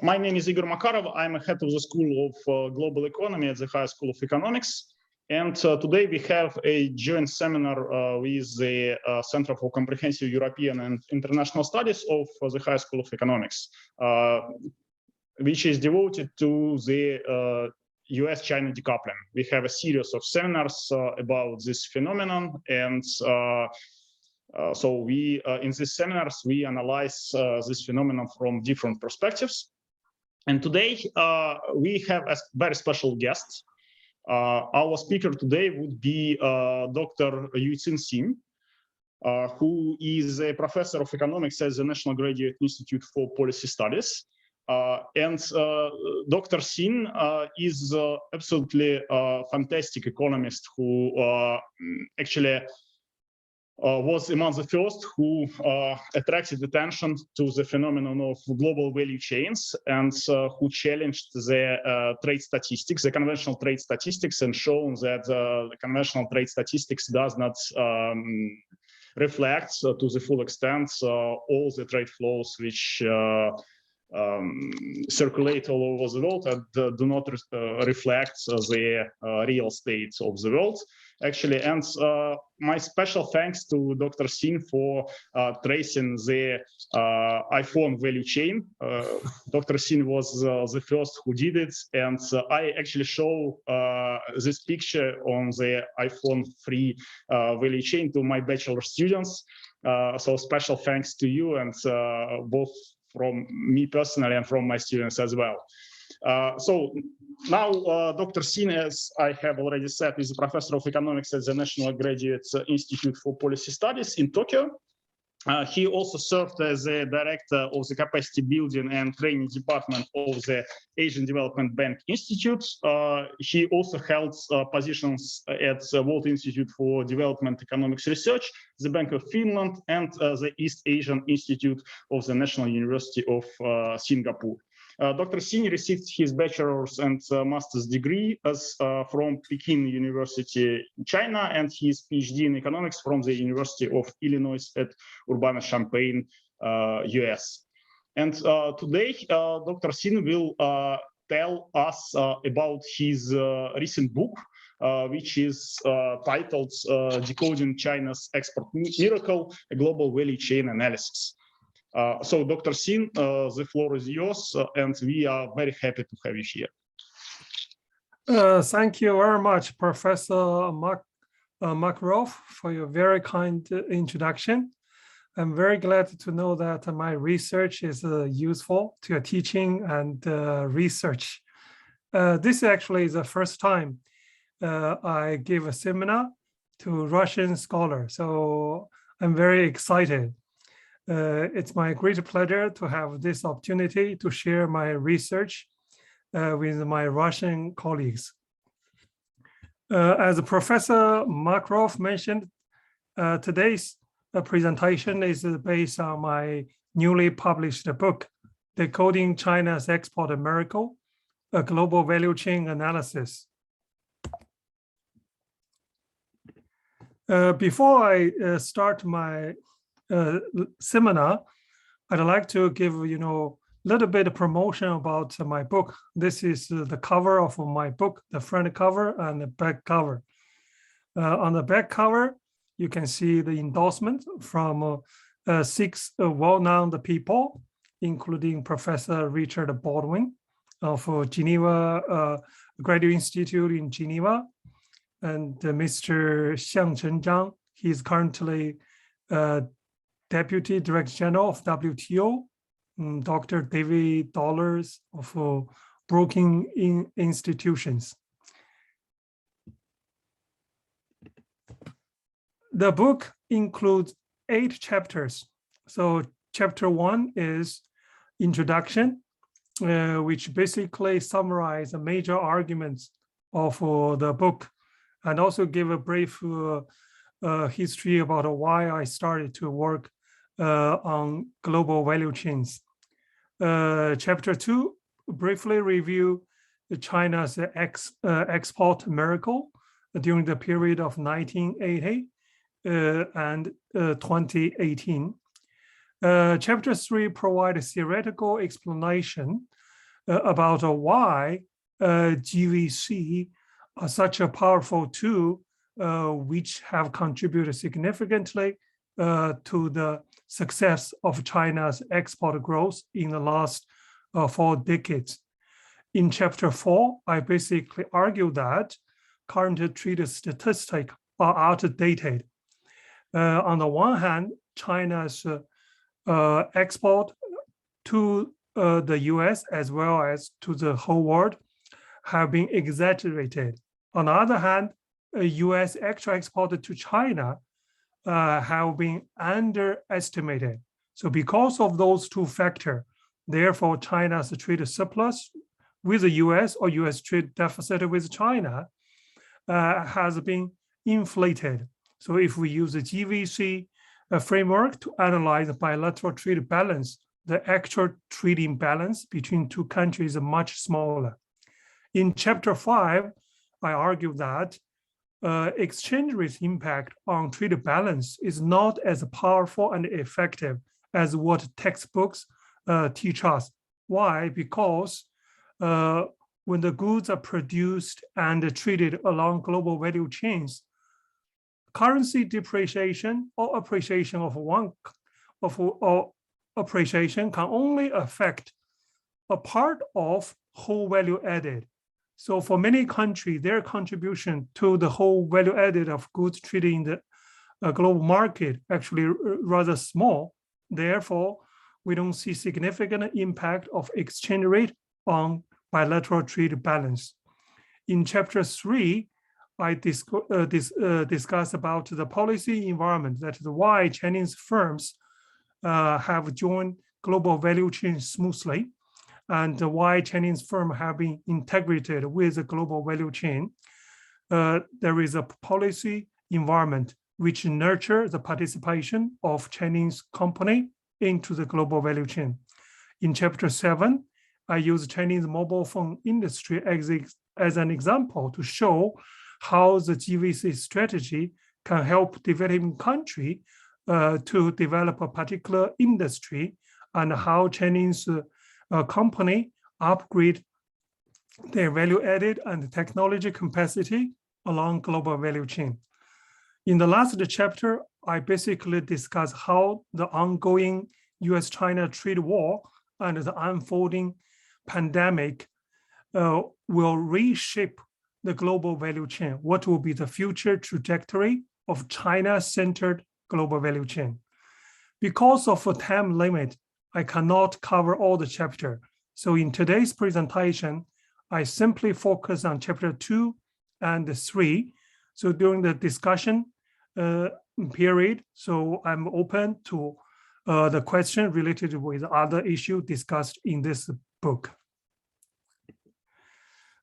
My name is Igor Makarov. I'm a head of the School of Global Economy at the High School of Economics. And today we have a joint seminar with the Center for Comprehensive European and International Studies of the High School of Economics, which is devoted to the US-China decoupling. We have a series of seminars about this phenomenon, and so we, in these seminars, we analyze this phenomenon from different perspectives. And today we have a very special guest. Our speaker today would be Dr. Yuqing Xing, who is a professor of economics at the National Graduate Institute for Policy Studies. And Dr. Xing is absolutely fantastic economist who actually was among the first who attracted attention to the phenomenon of global value chains and who challenged the trade statistics, the conventional trade statistics, and shown that the conventional trade statistics does not reflect to the full extent all the trade flows which circulate all over the world and do not reflect the real state of the world, actually. And my special thanks to Dr. Xing for tracing the iPhone value chain. Dr. Xing was the first who did it, and I actually show this picture on the iPhone 3 value chain to my bachelor students. So special thanks to you, and both from me personally and from my students as well. So now Dr. Xing, as I have already said, is a professor of economics at the National Graduate Institute for Policy Studies in Tokyo. He also served as the director of the Capacity Building and Training Department of the Asian Development Bank Institute. He also held positions at the World Institute for Development Economics Research, the Bank of Finland, and the East Asian Institute of the National University of Singapore. Dr. Xing received his bachelor's and master's degree from Peking University in China, and his PhD in economics from the University of Illinois at Urbana-Champaign, US. And today, Dr. Xing will tell us about his recent book, which is titled Decoding China's Export Miracle, a Global Value Chain Analysis. So, Dr. Xing, the floor is yours, and we are very happy to have you here. Thank you very much, Professor Makarov, for your very kind introduction. I'm very glad to know that my research is useful to your teaching and research. This actually is the first time I give a seminar to Russian scholars, so I'm very excited. It's my great pleasure to have this opportunity to share my research with my Russian colleagues. As Professor Makarov mentioned, today's presentation is based on my newly published book, Decoding China's Export Miracle, a Global Value Chain Analysis. Before I start my seminar, I'd like to give a little bit of promotion about my book. This is the cover of my book, the front cover and the back cover. On the back cover, you can see the endorsement from 6 well-known people, including Professor Richard Baldwin of Geneva Graduate Institute in Geneva, and Mr. Xiangchen Zhang. He is currently Deputy Director General of WTO, Dr. David Dollars of Brookings Institutions. The book includes 8 chapters. So chapter 1 is introduction, which basically summarize the major arguments of the book, and also give a brief history about why I started to work on global value chains. Chapter 2 briefly review China's export miracle during the period of 1980 and 2018. Chapter 3 provides a theoretical explanation about why GVC are such a powerful tool which have contributed significantly to the success of China's export growth in the last 4 decades. In chapter 4, I basically argue that current trade statistics are outdated. On the one hand, China's export to the US as well as to the whole world have been exaggerated. On the other hand, US actual export to China have been underestimated. So because of those 2 factors, therefore China's trade surplus with the US or US trade deficit with China has been inflated. So if we use the GVC framework to analyze bilateral trade balance, the actual trading balance between 2 countries is much smaller. In chapter 5, I argue that exchange rate impact on trade balance is not as powerful and effective as what textbooks teach us. Why? Because when the goods are produced and traded along global value chains, currency depreciation or appreciation of appreciation can only affect a part of whole value added. So for many countries, their contribution to the whole value added of goods traded in the global market actually rather small. Therefore, we don't see significant impact of exchange rate on bilateral trade balance. In chapter 3, I discuss about the policy environment, that is why Chinese firms have joined global value chain smoothly, and why Chinese firms have been integrated with the global value chain. There is a policy environment which nurtures the participation of Chinese company into the global value chain. In chapter 7, I use Chinese mobile phone industry as an example to show how the GVC strategy can help developing country to develop a particular industry, and how Chinese company upgrade their value added and technology capacity along global value chain. In the last chapter, I basically discuss how the ongoing US-China trade war and the unfolding pandemic will reshape the global value chain. What will be the future trajectory of China-centered global value chain? Because of a time limit, I cannot cover all the chapter. So in today's presentation, I simply focus on chapter 2 and 3. So during the discussion period, so I'm open to the question related with other issue discussed in this book.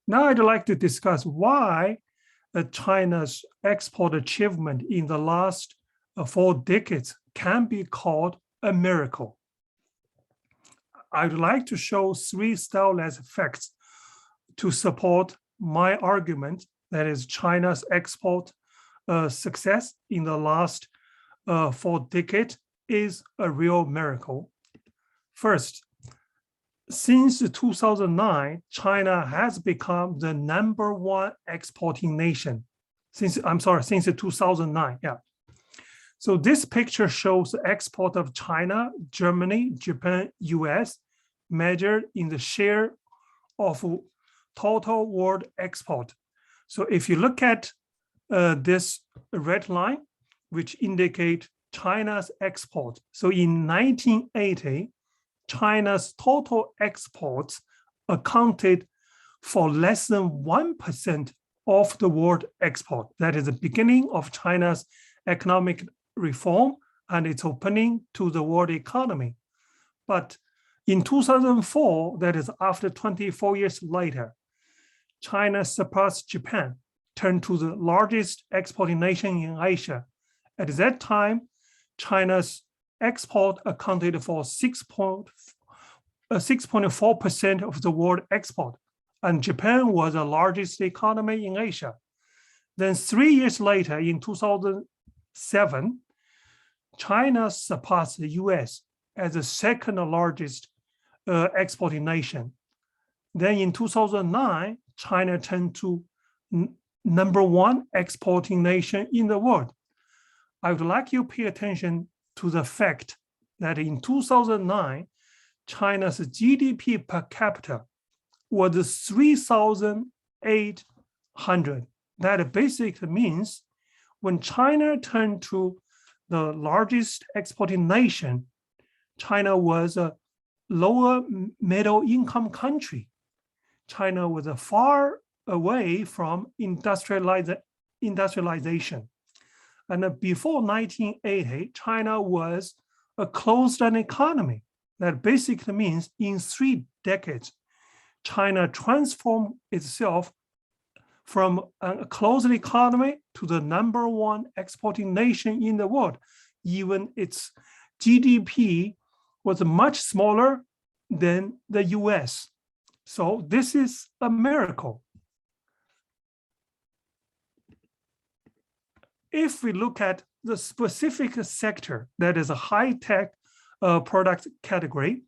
Now I'd like to discuss why China's export achievement in the last 4 decades can be called a miracle. I'd like to show 3 stylized facts to support my argument that is China's export success in the last 4 decades is a real miracle. First, since 2009, China has become the #1 exporting nation. Since 2009, yeah. So this picture shows the export of China, Germany, Japan, US, measured in the share of total world export. So if you look at this red line, which indicate China's export. So in 1980, China's total exports accounted for less than 1% of the world export. That is the beginning of China's economic reform and its opening to the world economy. But in 2004, that is after 24 years later, China surpassed Japan, turned to the largest exporting nation in Asia. At that time, China's export accounted for 6.4% of the world export, and Japan was the largest economy in Asia. Then 3 years later, in 2007, China surpassed the US as the second largest exporting nation. Then in 2009, China turned to #1 exporting nation in the world. I would like you to pay attention to the fact that in 2009, China's GDP per capita was 3,800. That basically means when China turned to the largest exporting nation, China was a lower middle income country. China was far away from industrialization. And before 1980, China was a closed-down economy. That basically means in 3 decades, China transformed itself from a closed economy to the #1 exporting nation in the world. Even its GDP was much smaller than the US. So this is a miracle. If we look at the specific sector that is a high-tech product category,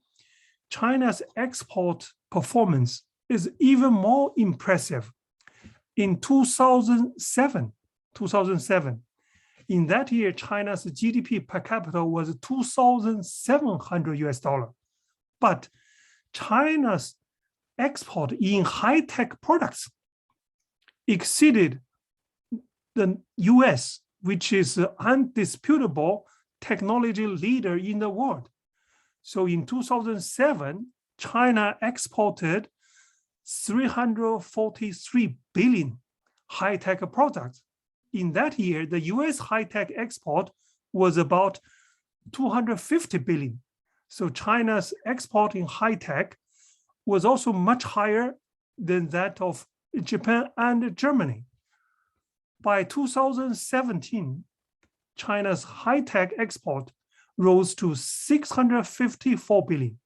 China's export performance is even more impressive. In 2007, in that year, China's GDP per capita was $2,700. But China's export in high-tech products exceeded the US, which is an undisputable technology leader in the world. So in 2007, China exported 343 billion high-tech products. In that year, the US high-tech export was about 250 billion. So China's export in high-tech was also much higher than that of Japan and Germany. By 2017, China's high-tech export rose to 654 billion.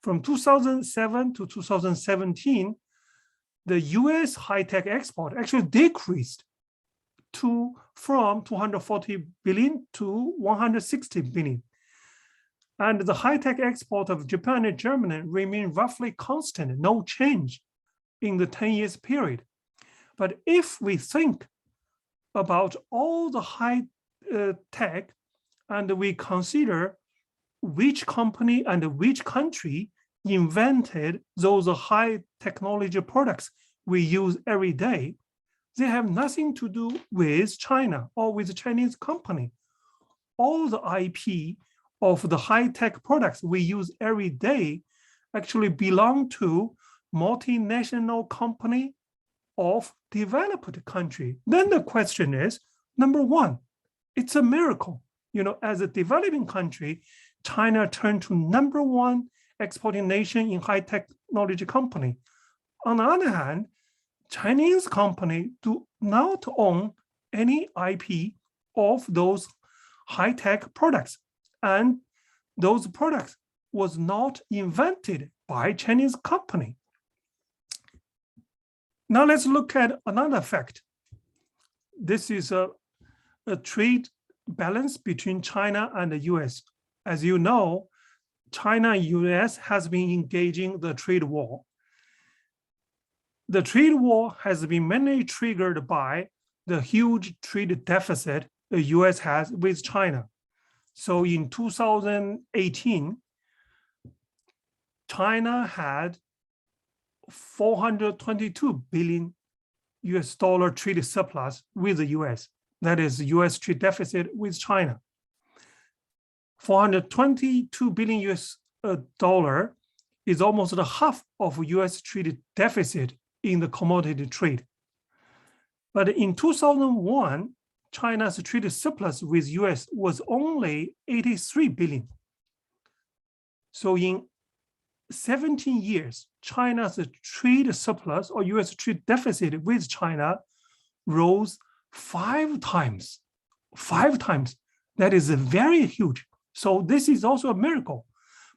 From 2007 to 2017, the US high-tech export actually decreased from 240 billion to 160 billion. And the high-tech export of Japan and Germany remained roughly constant, no change in the 10 years period. But if we think about all the high tech and we consider which company and which country invented those high technology products we use every day, they have nothing to do with China or with Chinese company. All the IP of the high-tech products we use every day actually belong to multinational company of developed country. Then the question is, #1, it's a miracle. As a developing country, China turned to #1 exporting nation in high technology company. On the other hand, Chinese company do not own any IP of those high-tech products. And those products was not invented by Chinese company. Now let's look at another fact. This is a trade balance between China and the US. As you know, China and US has been engaging the trade war. The trade war has been mainly triggered by the huge trade deficit the US has with China. So in 2018, China had $422 billion trade surplus with the US. That is US trade deficit with China. $422 billion is almost half of US trade deficit in the commodity trade. But in 2001, China's trade surplus with US was only 83 billion. So in 17 years, China's trade surplus or US trade deficit with China rose 5 times. 5 times. That is very huge. So this is also a miracle.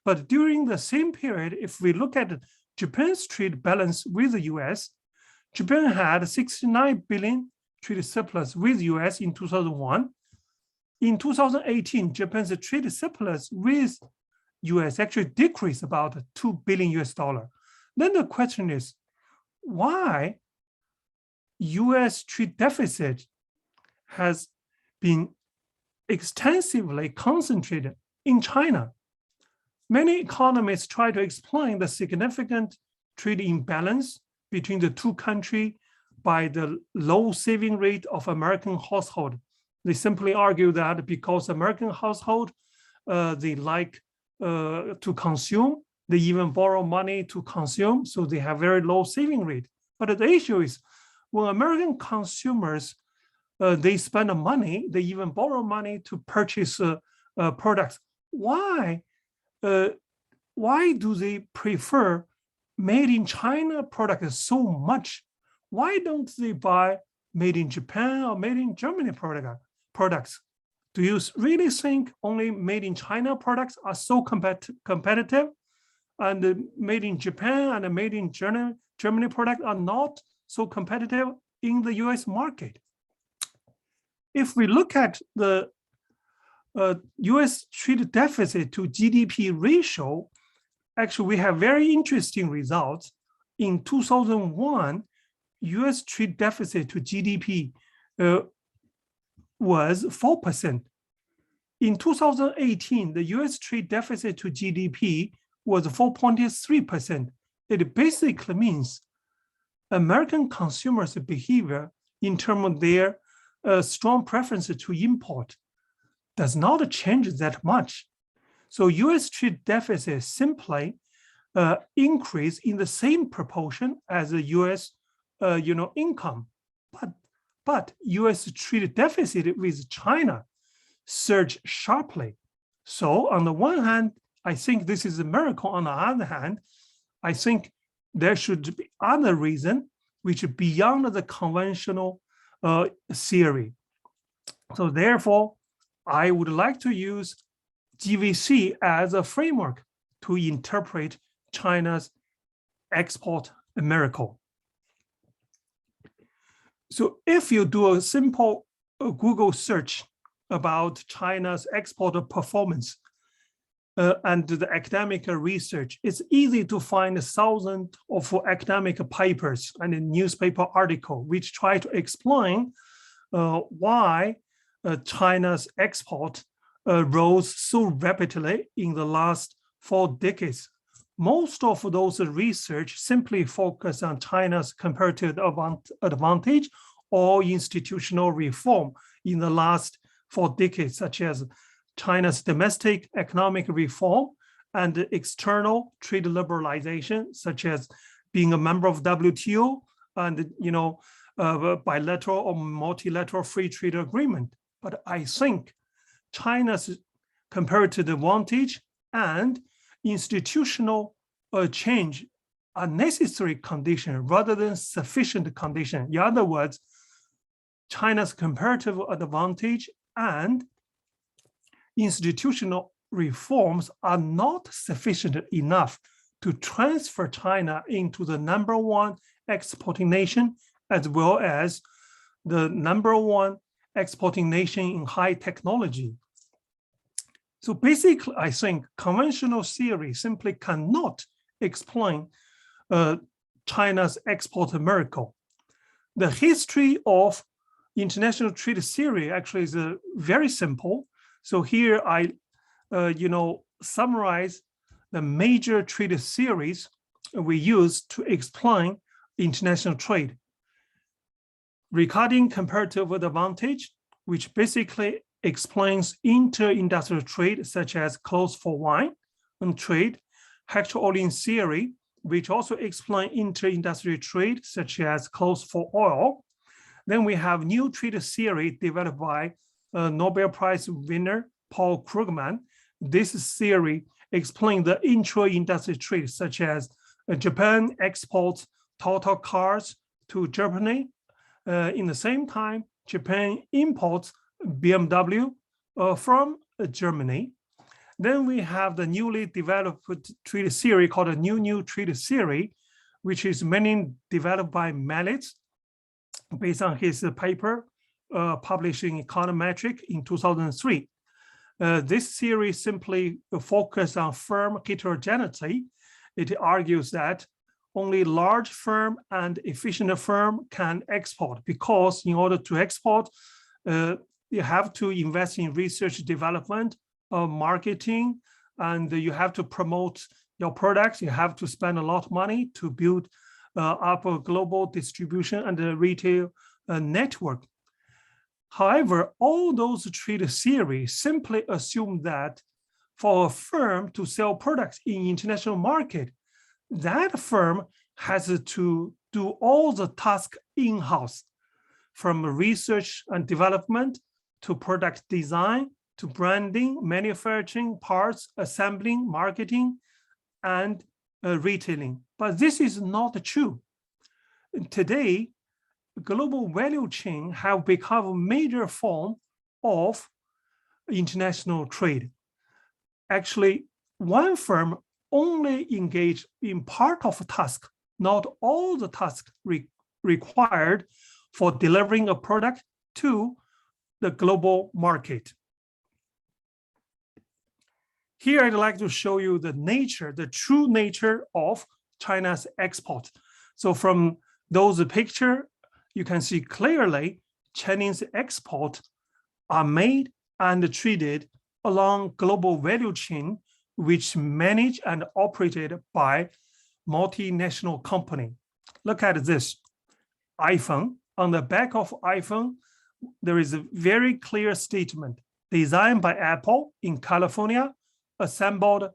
But during the same period, if we look at Japan's trade balance with the US, Japan had 69 billion trade surplus with US in 2001. In 2018, Japan's trade surplus with US actually decreased about $2 billion. Then the question is, why US trade deficit has been extensively concentrated in China? Many economists try to explain the significant trade imbalance between the two countries by the low saving rate of American household. They simply argue that because American household, they like to consume, they even borrow money to consume, so they have very low saving rate. But the issue is, when American consumers, they spend money, they even borrow money to purchase products. Why do they prefer made in China products so much? Why don't they buy made in Japan or made in Germany products? Do you really think only made in China products are so competitive, and made in Japan and made in Germany products are not so competitive in the US market? If we look at the US trade deficit to GDP ratio, actually we have very interesting results. In 2001, US trade deficit to GDP was 4%. In 2018, the US trade deficit to GDP was 4.3%. It basically means American consumers' behavior in terms of their strong preference to import does not change that much. So US trade deficit simply increase in the same proportion as the US income. But US trade deficit with China surged sharply. So on the one hand, I think this is a miracle. On the other hand, I think there should be other reason which are beyond the conventional theory. So therefore, I would like to use GVC as a framework to interpret China's export miracle. So if you do a simple Google search about China's export performance and the academic research, it's easy to find thousands of academic papers and newspaper articles which try to explain why China's export rose so rapidly in the last 4 decades. Most of those research simply focus on China's comparative advantage or institutional reform in the last 4 decades, such as China's domestic economic reform and external trade liberalization, such as being a member of WTO and bilateral or multilateral free trade agreement. But I think China's comparative advantage and institutional change are necessary condition rather than sufficient condition. In other words, China's comparative advantage and institutional reforms are not sufficient enough to transfer China into the #1 exporting nation, as well as the #1 exporting nation in high technology. So basically, I think conventional theory simply cannot explain China's export miracle. The history of international trade theory actually is very simple. So here I, summarize the major trade theories we use to explain international trade. Regarding comparative advantage, which basically explains inter-industrial trade, such as clothes for wine and trade. Hector-Olin theory, which also explains inter-industrial trade, such as clothes for oil. Then we have new trade theory developed by Nobel Prize winner Paul Krugman. This theory explains the intra-industrial trade, such as Japan exports Toyota cars to Germany. In the same time, Japan imports BMW from Germany. Then we have the newly developed trade theory called a new trade theory, which is mainly developed by Mallet based on his paper published in Econometric in 2003. This theory simply focuses on firm heterogeneity. It argues that only large firm and efficient firm can export, because in order to export, you have to invest in research development, marketing, and you have to promote your products. You have to spend a lot of money to build up a global distribution and a retail network. However, all those trade theories simply assume that for a firm to sell products in international market, that firm has to do all the tasks in-house, from research and development to product design to branding, manufacturing, parts, assembling, marketing, and retailing. But this is not true. Today, global value chain have become a major form of international trade. Actually, one firm only engage in part of a task, not all the tasks required for delivering a product to the global market. Here, I'd like to show you the nature, the true nature of China's export. So from those pictures, you can see clearly Chinese export are made and traded along global value chain, which managed and operated by multinational company. Look at this iPhone. On the back of iPhone, there is a very clear statement: designed by Apple in California, assembled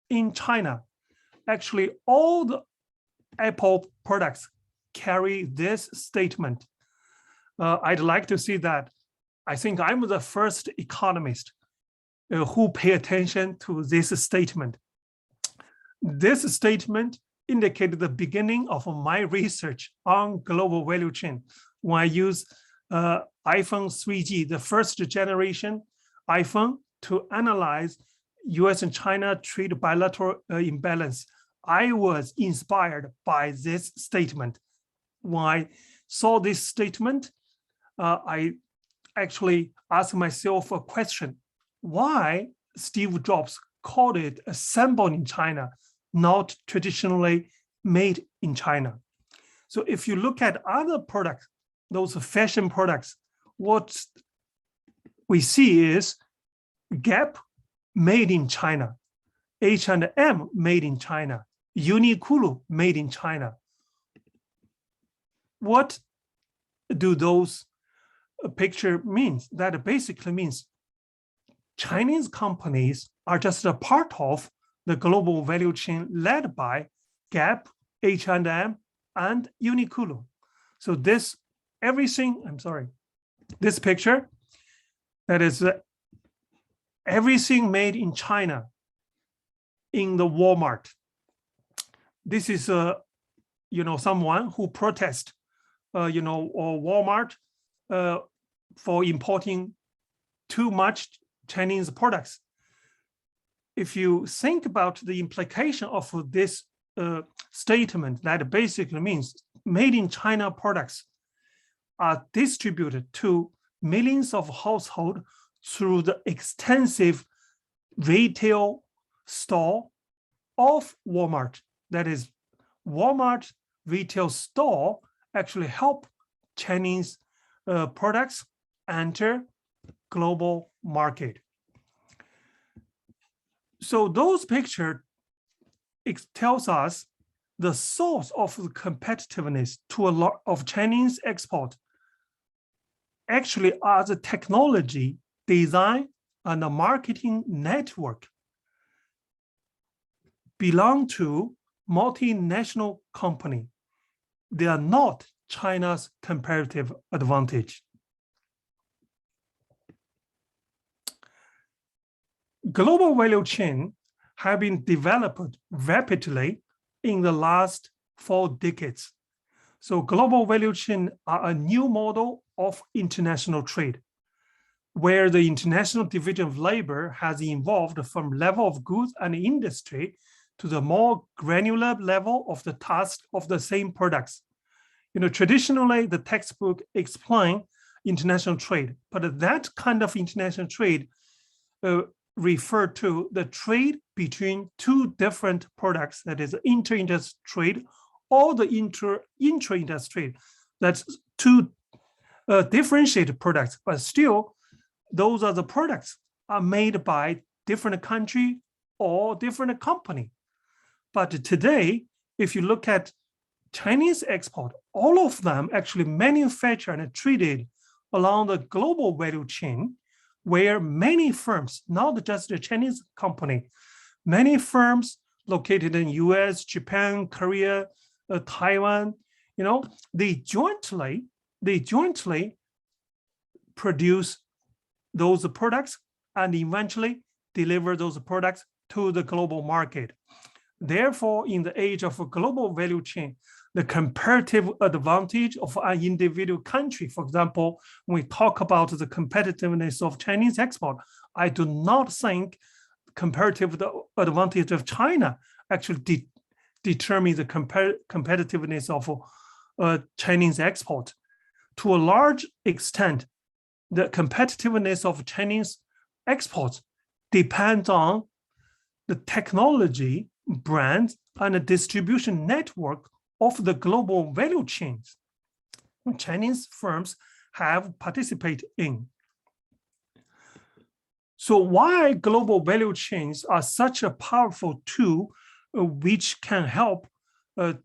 in China. Actually, all the Apple products carry this statement. I'd like to see that. I think I'm the first economist who pay attention to this statement. This statement indicated the beginning of my research on global value chain when I use iPhone 3G, the first generation iPhone, to analyze US and China trade bilateral imbalance. I was inspired by this statement. When I saw this statement, I actually asked myself a question: why Steve Jobs called it assembled in China, not traditionally made in China? So if you look at other products, those fashion products, what we see is Gap made in China, H&M made in China, Uniqlo made in China. What do those picture means? That basically means Chinese companies are just a part of the global value chain led by Gap, H&M, and Uniqlo. So this picture, that is everything made in China in the Walmart. This is someone who protests or Walmart for importing too much Chinese products. If you think about the implication of this statement, that basically means made in China products are distributed to millions of households through the extensive retail store of Walmart. That is, Walmart retail store actually help Chinese products enter global market. So those pictures, it tells us the source of the competitiveness to a lot of Chinese export actually are the technology, design, and the marketing network belong to multinational company. They are not China's comparative advantage. Global value chain have been developed rapidly in the last 4 decades. So global value chain are a new model of international trade, where the international division of labor has evolved from level of goods and industry to the more granular level of the task of the same products. Traditionally, the textbook explain international trade, but that kind of international trade refer to the trade between 2 different products, that is inter-industry trade all the intra-industry, that's two differentiated products, but still those are the products are made by different country or different company. But today, if you look at Chinese export, all of them actually manufactured and traded along the global value chain, where many firms, not just the Chinese company, many firms located in US, Japan, Korea, Taiwan, they jointly produce those products and eventually deliver those products to the global market. Therefore, in the age of a global value chain, the comparative advantage of an individual country, for example, when we talk about the competitiveness of Chinese export, I do not think comparative advantage of China actually determines the competitiveness of Chinese export. To a large extent, the competitiveness of Chinese exports depends on the technology, brand, and the distribution network of the global value chains Chinese firms have participated in. So why global value chains are such a powerful tool which can help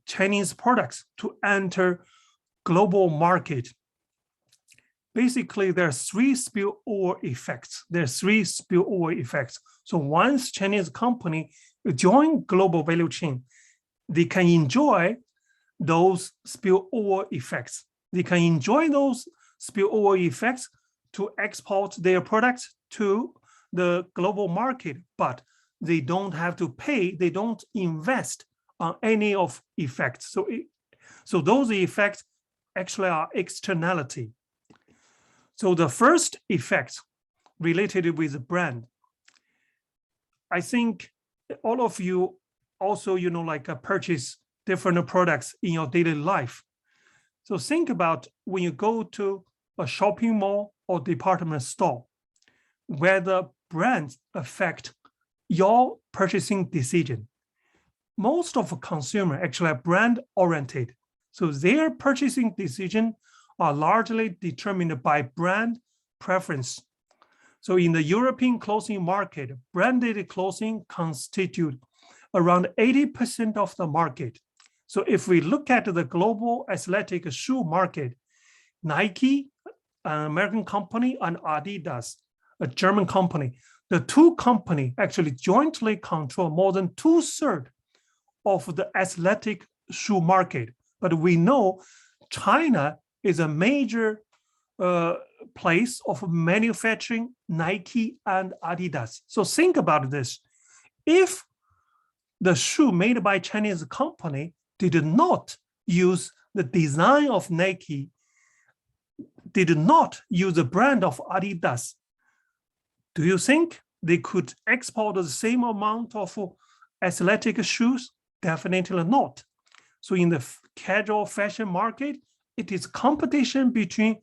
Chinese products to enter global market? Basically, there are three spillover effects. So once Chinese company join global value chain, they can enjoy those spillover effects. They can enjoy those spillover effects to export their products to the global market, but they don't have to pay, they don't invest on any of effects. So those effects actually are externality. So the first effect related with the brand, I think all of you also, purchase different products in your daily life. So think about when you go to a shopping mall or department store, whether brands affect your purchasing decision. Most of consumers actually are brand oriented. So their purchasing decision are largely determined by brand preference. So in the European clothing market, branded clothing constitute around 80% of the market. So if we look at the global athletic shoe market, Nike, an American company, and Adidas, a German company, the two companies actually jointly control more than 2/3 of the athletic shoe market. But we know China is a major place of manufacturing Nike and Adidas. So think about this. If the shoe made by Chinese company did not use the design of Nike, did not use the brand of Adidas, do you think they could export the same amount of athletic shoes? Definitely not. So in the casual fashion market, it is competition between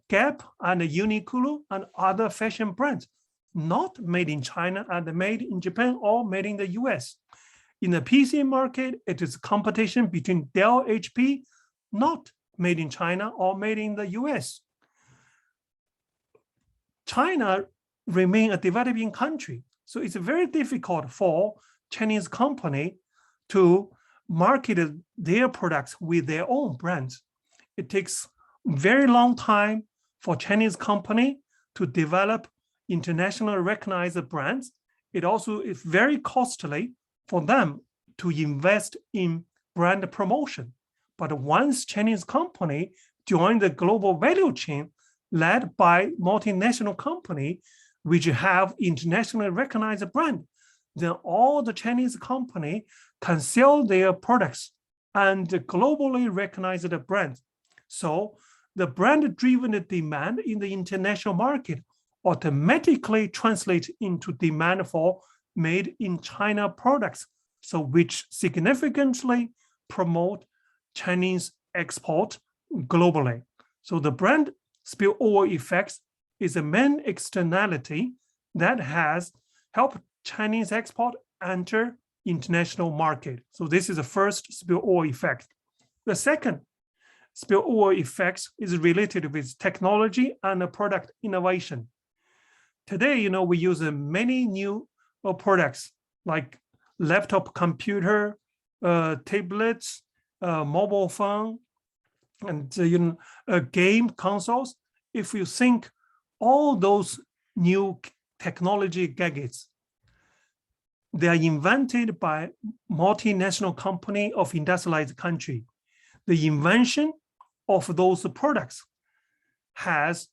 Gap and Uniqlo and other fashion brands, not made in China and made in Japan or made in the US. In the PC market, it is competition between Dell, HP, not made in China or made in the US. China remains a developing country, so it's very difficult for Chinese company to market their products with their own brands. It takes very long time for Chinese company to develop internationally recognized brands. It also is very costly for them to invest in brand promotion. But once Chinese company join the global value chain led by multinational company, which have internationally recognized brand, then all the Chinese company can sell their products and globally recognized brand. So the brand-driven demand in the international market automatically translates into demand for made in China products, so which significantly promote Chinese export globally. So the brand spillover effects is a main externality that has helped Chinese export enter international market. So this is the first spillover effect. The second spillover effects is related with technology and product innovation. Today, we use many new products like laptop computer, tablets, mobile phone, and game consoles. If you think all those new technology gadgets, they are invented by multinational company of industrialized country. The invention of those products has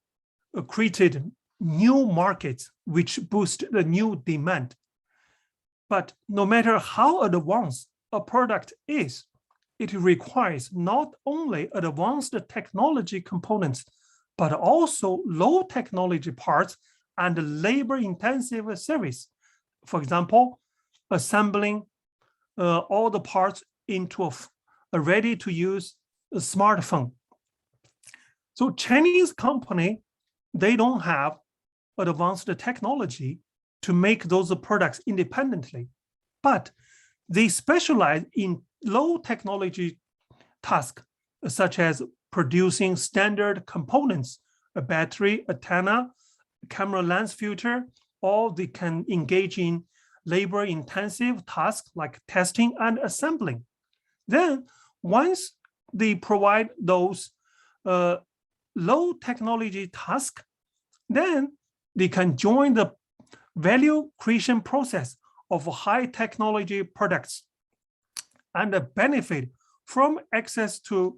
created new markets which boost the new demand. But no matter how advanced a product is, it requires not only advanced technology components, but also low technology parts and labor-intensive service. For example, assembling all the parts into a ready-to-use smartphone. So Chinese company, they don't have advanced technology to make those products independently, but they specialize in low technology tasks, such as producing standard components, a battery, antenna, camera lens filter, or they can engage in labor-intensive tasks like testing and assembling. Then, once they provide those low technology tasks, then they can join the value creation process of high technology products and benefit from access to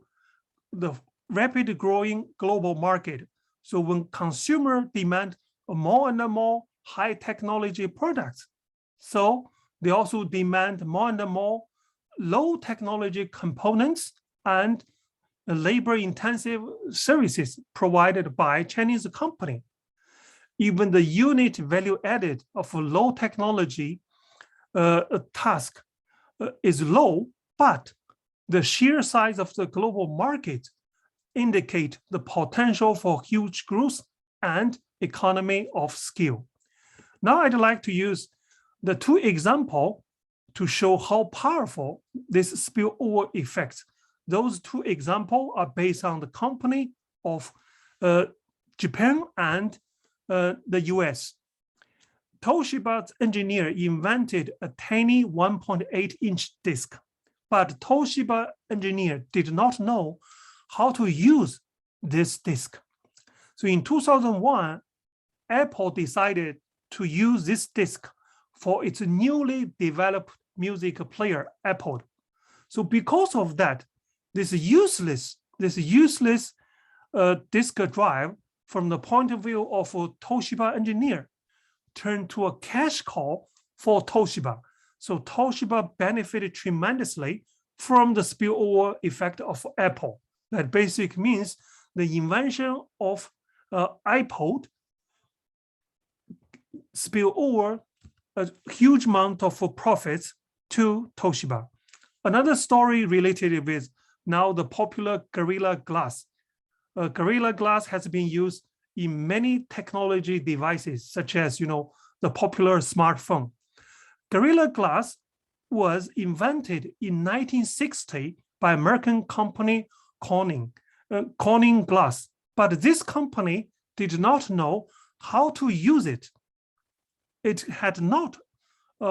the rapid growing global market. So when consumer demand more and more high technology products, so they also demand more and more low technology components and labor-intensive services provided by Chinese company. Even the unit value added of a low technology task is low, but the sheer size of the global market indicate the potential for huge growth and economy of scale. Now I'd like to use the two examples to show how powerful this spillover effect. Those two examples are based on the company of Japan and the US. Toshiba's engineer invented a tiny 1.8-inch disc, but Toshiba engineer did not know how to use this disc. So in 2001, Apple decided to use this disc for its newly developed music player, iPod. So because of that, this useless disk drive, from the point of view of a Toshiba engineer, turned to a cash cow for Toshiba. So Toshiba benefited tremendously from the spillover effect of Apple. That basically means the invention of iPod spill over a huge amount of profits to Toshiba. Another story related with now the popular Gorilla Glass. Gorilla Glass has been used in many technology devices, such as the popular smartphone. Gorilla Glass was invented in 1960 by American company Corning Glass, but this company did not know how to use it. It had not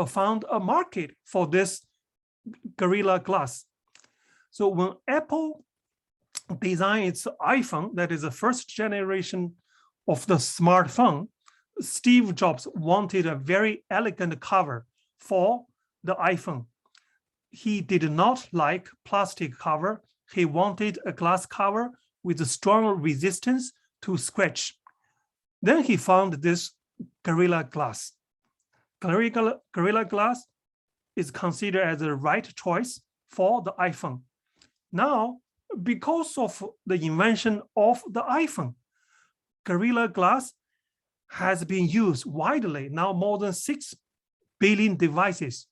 found a market for this Gorilla Glass. So when Apple designed its iPhone, that is the first generation of the smartphone, Steve Jobs wanted a very elegant cover for the iPhone. He did not like plastic cover. He wanted a glass cover with a strong resistance to scratch. Then he found this Gorilla Glass. Gorilla Glass is considered as the right choice for the iPhone. Now, because of the invention of the iPhone, Gorilla Glass has been used widely. Now more than 6 billion devices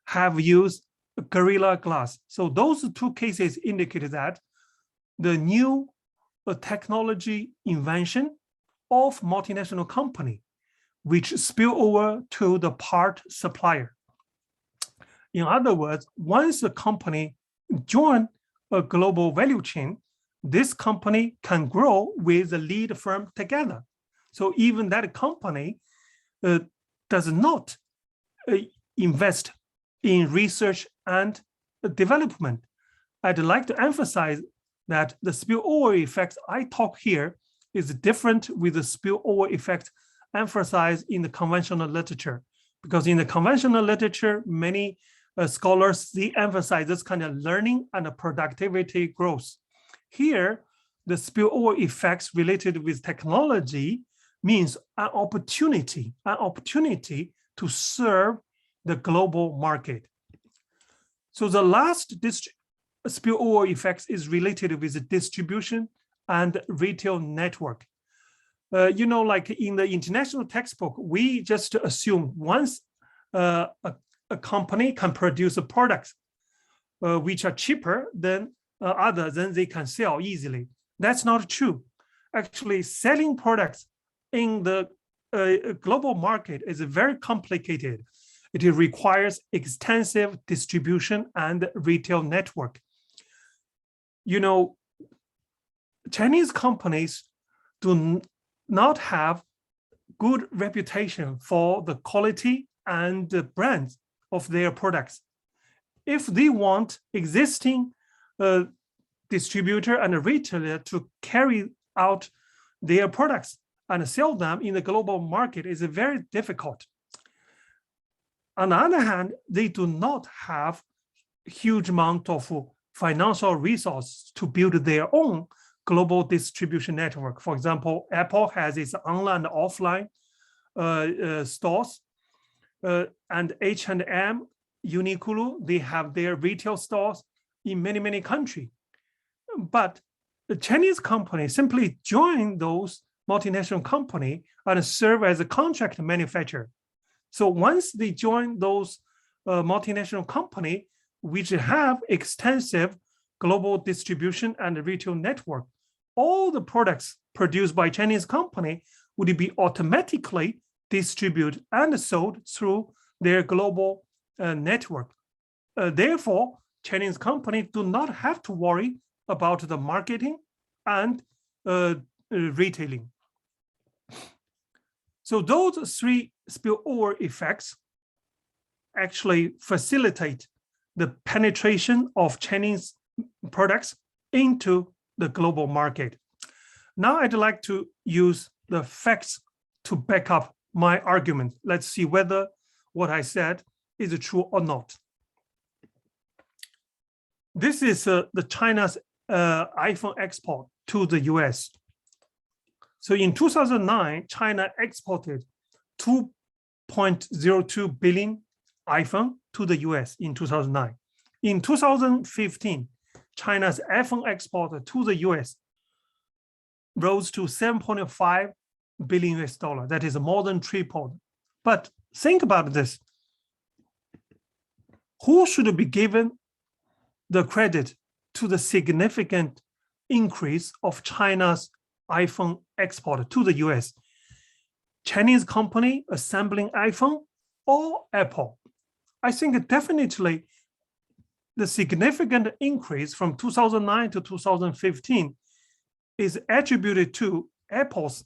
have used Gorilla Glass. So those two cases indicate that the new technology invention of multinational company, which spill over to the part supplier. In other words, once a company join a global value chain, this company can grow with the lead firm together. So even that company does not invest in research and development. I'd like to emphasize that the spillover effect I talk here is different with the spillover effect emphasized in the conventional literature, because in the conventional literature, many scholars emphasize this kind of learning and productivity growth. Here, the spillover effects related with technology means an opportunity to serve the global market. So the last spillover effects is related with the distribution and retail network. Like in the international textbook, we just assume once a company can produce products which are cheaper than others, then they can sell easily. That's not true. Actually, selling products in the global market is very complicated. It requires extensive distribution and retail network. Chinese companies do not have good reputation for the quality and the brand of their products. If they want existing distributor and retailer to carry out their products and sell them in the global market, is very difficult. On the other hand, they do not have huge amount of financial resources to build their own global distribution network. For example, Apple has its online and offline stores, and H&M, Uniqlo, they have their retail stores in many, many countries. But the Chinese company simply join those multinational company and serve as a contract manufacturer. So once they join those multinational company, which have extensive global distribution and retail network, all the products produced by Chinese company would be automatically distributed and sold through their global network. Therefore, Chinese companies do not have to worry about the marketing and retailing. So those three spillover effects actually facilitate the penetration of Chinese products into the global market. Now I'd like to use the facts to back up my argument. Let's see whether what I said is true or not. This is the China's iPhone export to the US. So in 2009, China exported 2.02 billion iPhone to the US in 2009. In 2015, China's iPhone export to the US rose to 7.5 billion US dollar. That is more than tripled. But think about this. Who should be given the credit to the significant increase of China's iPhone export to the US? Chinese company assembling iPhone or Apple? I think definitely the significant increase from 2009 to 2015 is attributed to Apple's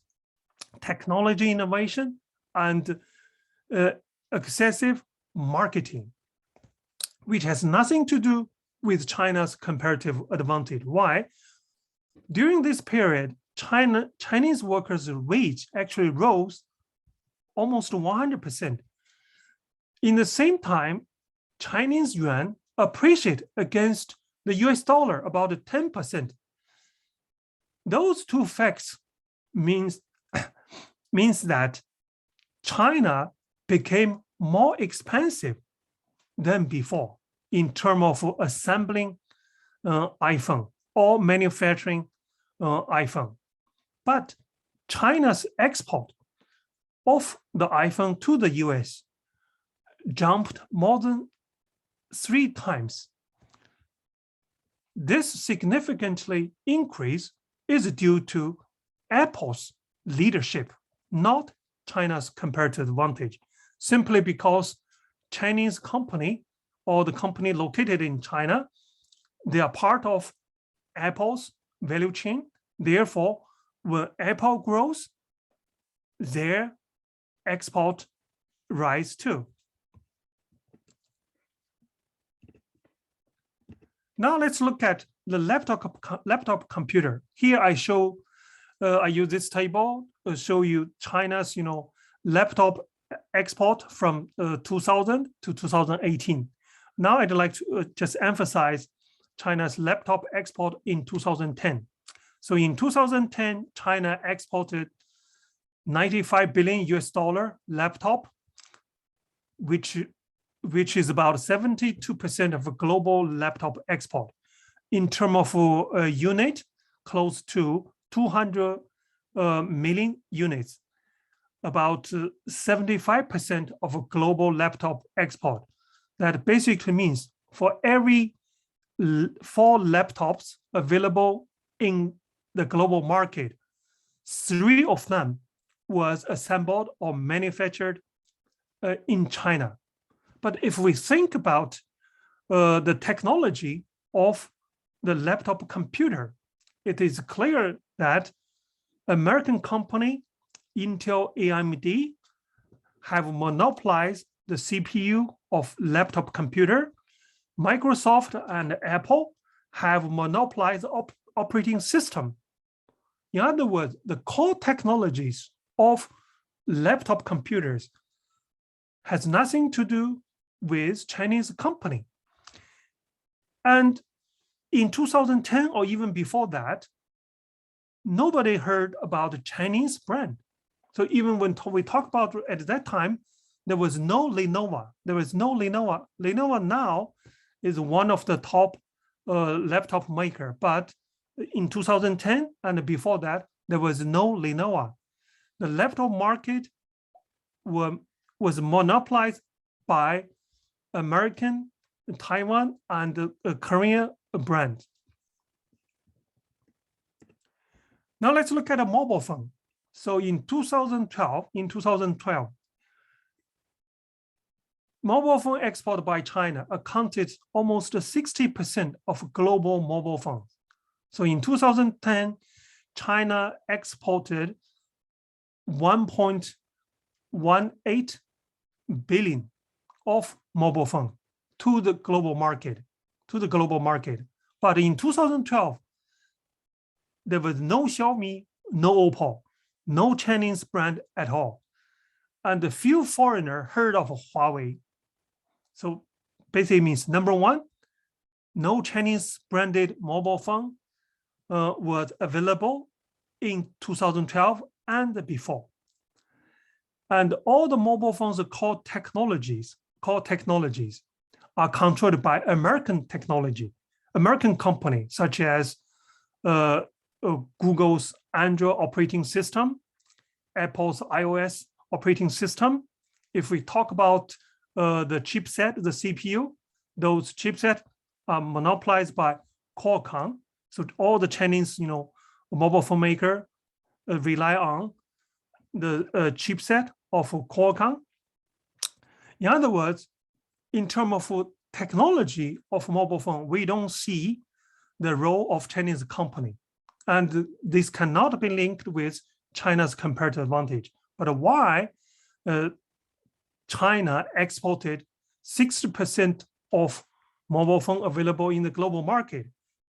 technology innovation and excessive marketing, which has nothing to do with China's comparative advantage. Why? During this period, Chinese workers' wage actually rose almost 100%. In the same time, Chinese yuan appreciated against the US dollar about 10%. Those two facts means that China became more expensive than before in terms of assembling iPhone or manufacturing iPhone. But China's export of the iPhone to the US jumped more than 3 times. This significantly increase is due to Apple's leadership, not China's comparative advantage, simply because Chinese company or the company located in China they are part of Apple's value chain. Therefore, when Apple grows, their export rise too. Now let's look at the laptop computer. Here I show, I use this table to show you China's, laptop export from 2000 to 2018. Now I'd like to just emphasize China's laptop export in 2010. So in 2010, China exported 95 billion US dollar laptop, which is about 72% of global laptop export. In terms of a unit, close to 200 million units, about 75% of a global laptop export. That basically means for every 4 laptops available in the global market, 3 of them was assembled or manufactured in China. But if we think about the technology of the laptop computer, it is clear that American company Intel, AMD have monopolized the CPU of laptop computer. Microsoft and Apple have monopolized operating system. In other words, the core technologies of laptop computers has nothing to do with Chinese company. And in 2010 or even before that, nobody heard about the Chinese brand. So even when we talk about at that time, there was no Lenovo. There was no Lenovo. Lenovo now is one of the top laptop maker, but in 2010 and before that, there was no Lenovo. The laptop market was monopolized by American, Taiwan, and Korean brand. Now let's look at a mobile phone. So in 2012, mobile phone export by China accounted almost 60% of global mobile phones. So in 2010, China exported 1.18 billion of mobile phone to the global market, But in 2012, there was no Xiaomi, no Oppo, no Chinese brand at all. And a few foreigners heard of Huawei. So basically means number one, no Chinese branded mobile phone was available in 2012 and before. And all the mobile phones core technologies are controlled by American company, such as Google's Android operating system, Apple's iOS operating system. If we talk about the chipset, the CPU, those chipsets are monopolized by Qualcomm. So all the Chinese, mobile phone maker rely on the chipset of Qualcomm. In other words, in terms of technology of mobile phone, we don't see the role of Chinese company. And this cannot be linked with China's comparative advantage. But why China exported 60% of mobile phone available in the global market?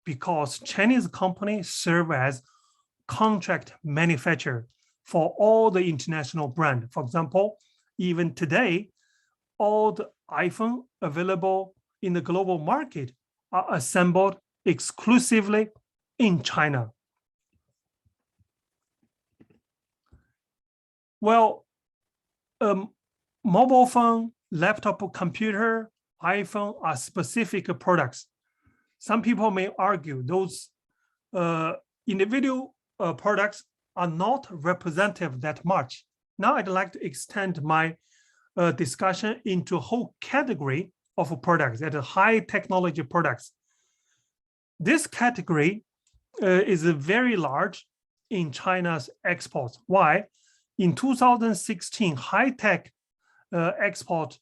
Because Chinese companies serve as contract manufacturer for all the international brand. For example, even today, all the iPhone available in the global market are assembled exclusively in China. Well, mobile phone, laptop computer, iPhone are specific products. Some people may argue those individual products are not representative that much. Now I'd like to extend my discussion into a whole category of products, that are high technology products. This category is very large in China's exports. Why? In 2016, high-tech export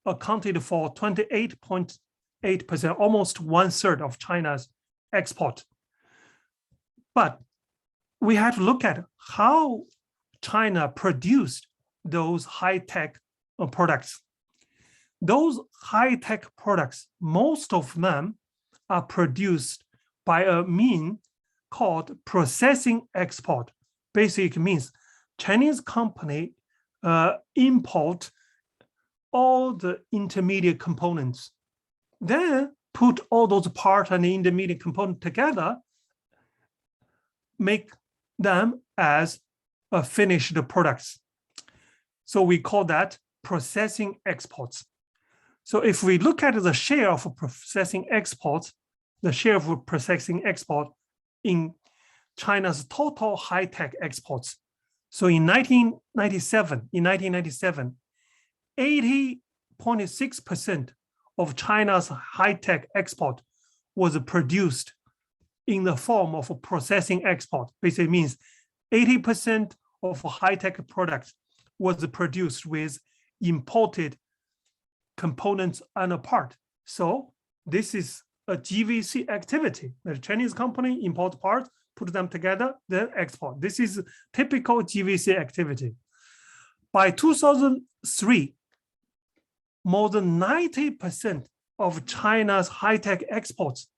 accounted for 28% 98%, almost 1/3 of China's export. But we have to look at how China produced those high-tech products. Those high-tech products, most of them are produced by a mean called processing export. Basically means Chinese company import all the intermediate components, then put all those parts and the intermediate component together, make them as finished products. So we call that processing exports. So if we look at the share of processing exports, the share of processing export in China's total high-tech exports. So in 1997, 80.6% of China's high-tech export was produced in the form of a processing export. Basically means 80% of high-tech products was produced with imported components and a part. So this is a GVC activity. The Chinese company import parts, put them together, then export. This is typical GVC activity. By 2003, more than 90% of China's high-tech exports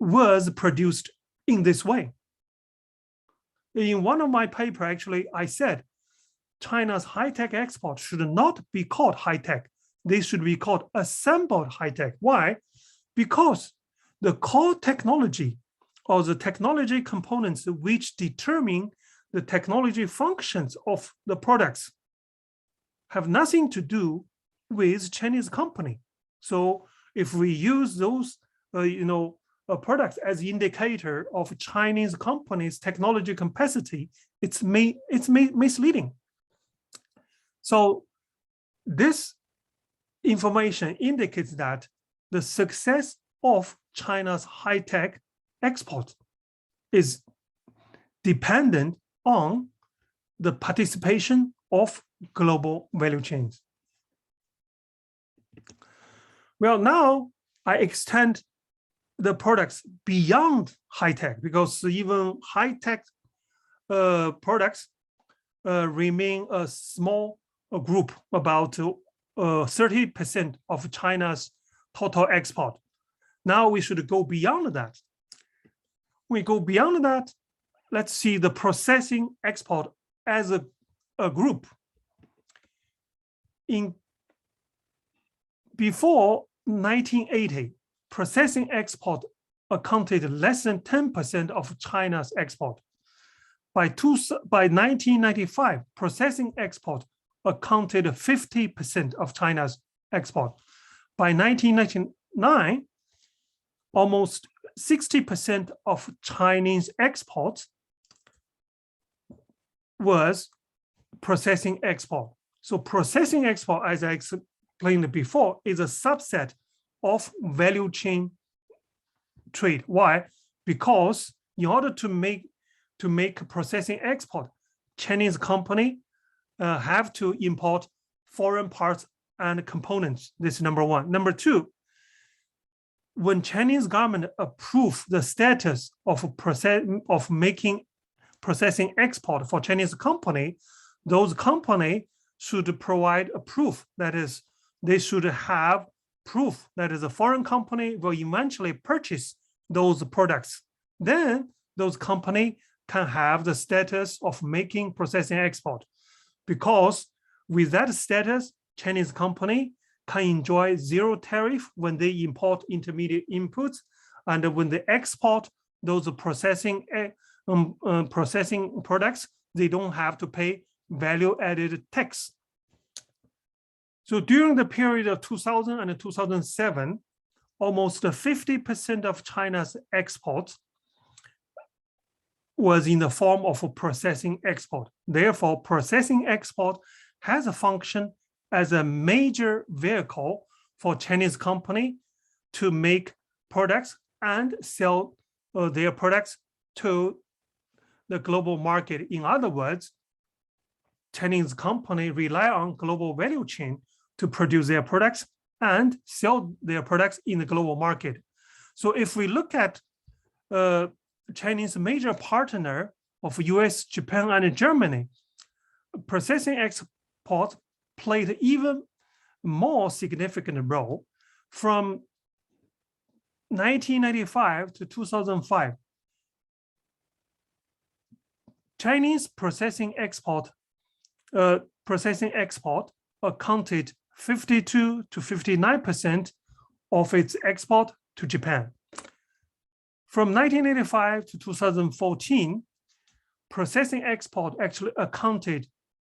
was produced in this way. In one of my papers, actually, I said China's high-tech export should not be called high-tech. They should be called assembled high-tech. Why? Because the core technology or the technology components which determine the technology functions of the products have nothing to do with Chinese company. So if we use those products as indicator of Chinese companies' technology capacity, it's misleading. So this information indicates that the success of China's high-tech export is dependent on the participation of global value chains. Well, now I extend the products beyond high-tech, because even high-tech products remain a small group, about 30% of China's total export. Now we should go beyond that. We go beyond that, let's see the processing export as a group. Before 1980, processing export accounted less than 10% of China's export. By 1995, processing export accounted 50% of China's export. By 1999, almost 60% of Chinese exports was processing export. So processing export, as I explained before, is a subset of value chain trade. Why? Because in order to make processing export, Chinese company have to import foreign parts and components. This is number one. Number two, when Chinese government approve the status of making processing export for Chinese company, those company should provide a proof. That is, they should have proof that is a foreign company will eventually purchase those products. Then those company can have the status of making processing export. Because with that status, Chinese company can enjoy zero tariff when they import intermediate inputs, and when they export those processing products, they don't have to pay value-added tax. So during the period of 2000 and 2007, almost 50% of China's exports was in the form of a processing export. Therefore, processing export has a function as a major vehicle for Chinese company to make products and sell their products to the global market. In other words, Chinese company rely on global value chain to produce their products and sell their products in the global market. So if we look at Chinese major partner of US, Japan, and Germany, processing export played even more significant role from 1995 to 2005. Chinese processing export accounted 52 to 59% of its export to Japan. From 1985 to 2014, processing export actually accounted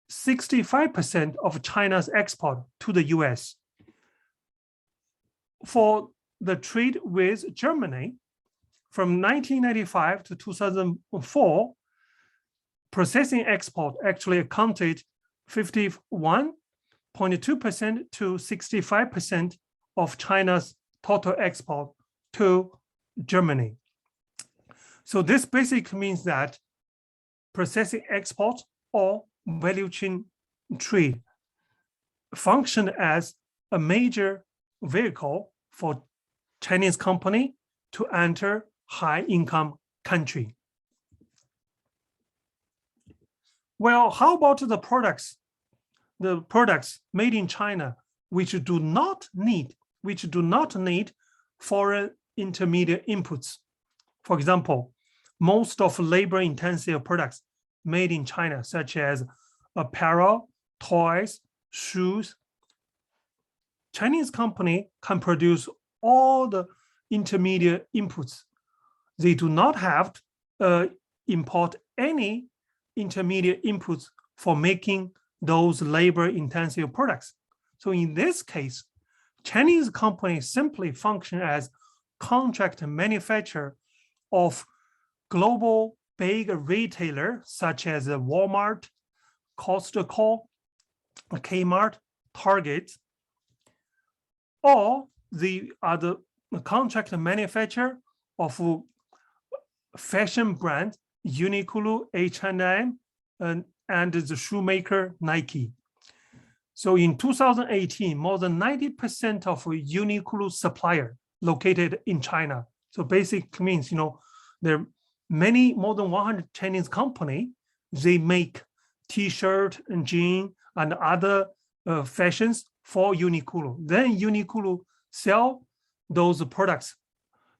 65% of China's export to the US. For the trade with Germany, from 1995 to 2004, processing export actually accounted 51.2% to 65% of China's total export to Germany. So this basically means that processing export or value chain trade function as a major vehicle for Chinese company to enter high-income country. Well, how about the products made in China which do not need foreign intermediate inputs? For example, most of labor-intensive products made in China, such as apparel, toys, shoes, Chinese company can produce all the intermediate inputs. They do not have to import any intermediate inputs for making those labor-intensive products. So in this case, Chinese companies simply function as contract manufacturer of global big retailer such as Walmart, Costco, Kmart, Target, or the other contract manufacturer of fashion brand Uniqlo, H&M, and the shoemaker Nike. So in 2018, more than 90% of Uniqlo supplier located in China. So basically means, there are more than 100 Chinese company, they make T-shirt and jean and other fashions for Uniqlo. Then Uniqlo sell those products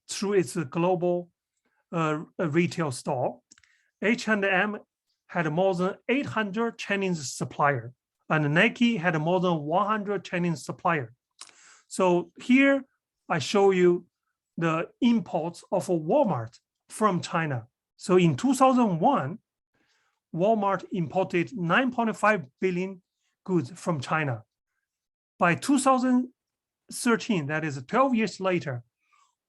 through its global retail store. H&M had more than 800 Chinese suppliers, and Nike had more than 100 Chinese suppliers. So here I show you the imports of Walmart from China. So in 2001, Walmart imported 9.5 billion goods from China. By 2013, that is 12 years later,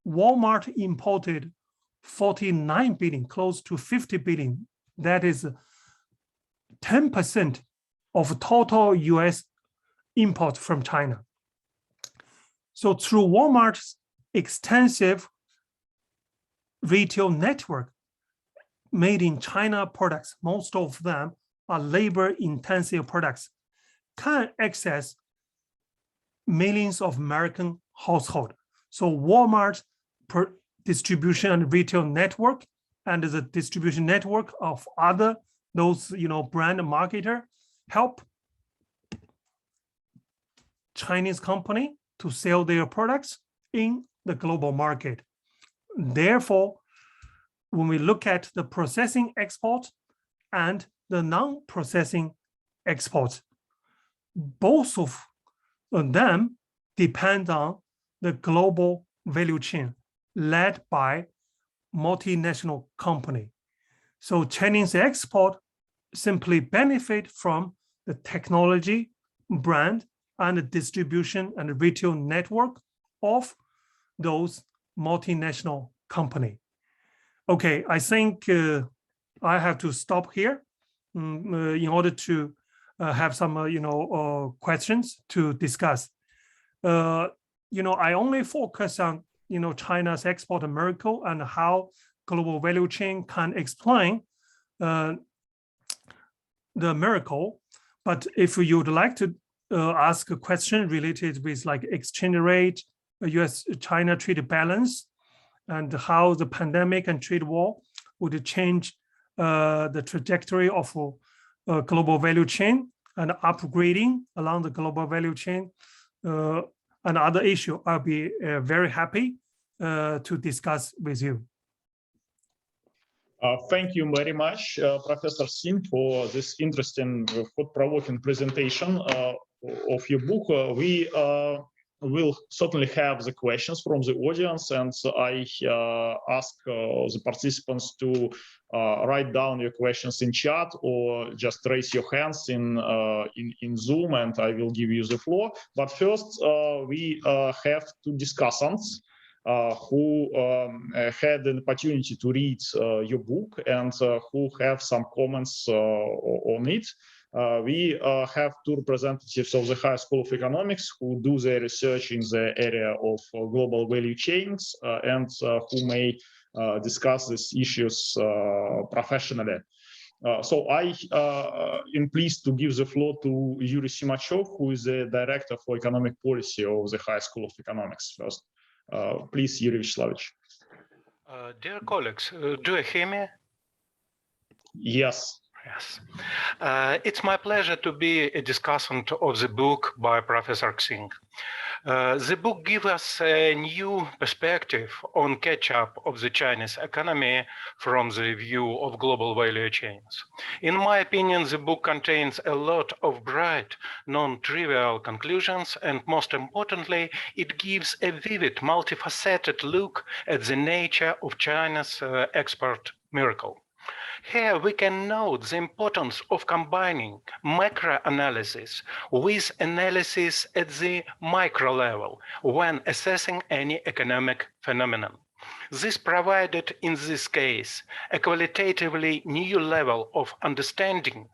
Walmart imported 49 billion, close to 50 billion. That is 10% of total US import from China. So through Walmart's extensive retail network, made in China products, most of them are labor-intensive products, can access millions of American households. So Walmart's distribution and retail network and the distribution network of other those brand marketer help Chinese company to sell their products in the global market. Therefore, when we look at the processing export and the non-processing export, both of them depend on the global value chain led by multinational company. So Chinese export simply benefit from the technology, brand, and the distribution and retail network of those multinational company. Okay, I think I have to stop here in order to have some questions to discuss. I only focus on China's export miracle and how global value chain can explain the miracle. But if you would like to ask a question related with like exchange rate, US-China trade balance, and how the pandemic and trade war would change the trajectory of global value chain and upgrading along the global value chain and other issue. I'll be very happy to discuss with you. Thank you very much, Professor Xing, for this interesting, thought-provoking presentation of your book. We will certainly have the questions from the audience, and I ask the participants to write down your questions in chat or just raise your hands in Zoom, and I will give you the floor. But first, we have two discussants who had an opportunity to read your book and who have some comments on it. We have two representatives of the High School of Economics who do their research in the area of global value chains and who may discuss these issues professionally. So I am pleased to give the floor to Yuri Simachev, who is the Director for Economic Policy of the High School of Economics first. Please, Yuri Vyacheslaevich. Dear colleagues, do you hear me? Yes. Yes. It's my pleasure to be a discussant of the book by Professor Xing. The book gives us a new perspective on catch-up of the Chinese economy from the view of global value chains. In my opinion, the book contains a lot of bright, non-trivial conclusions, and most importantly, it gives a vivid, multifaceted look at the nature of China's export miracle. Here we can note the importance of combining macro-analysis with analysis at the micro level when assessing any economic phenomenon. This provided, in this case, a qualitatively new level of understanding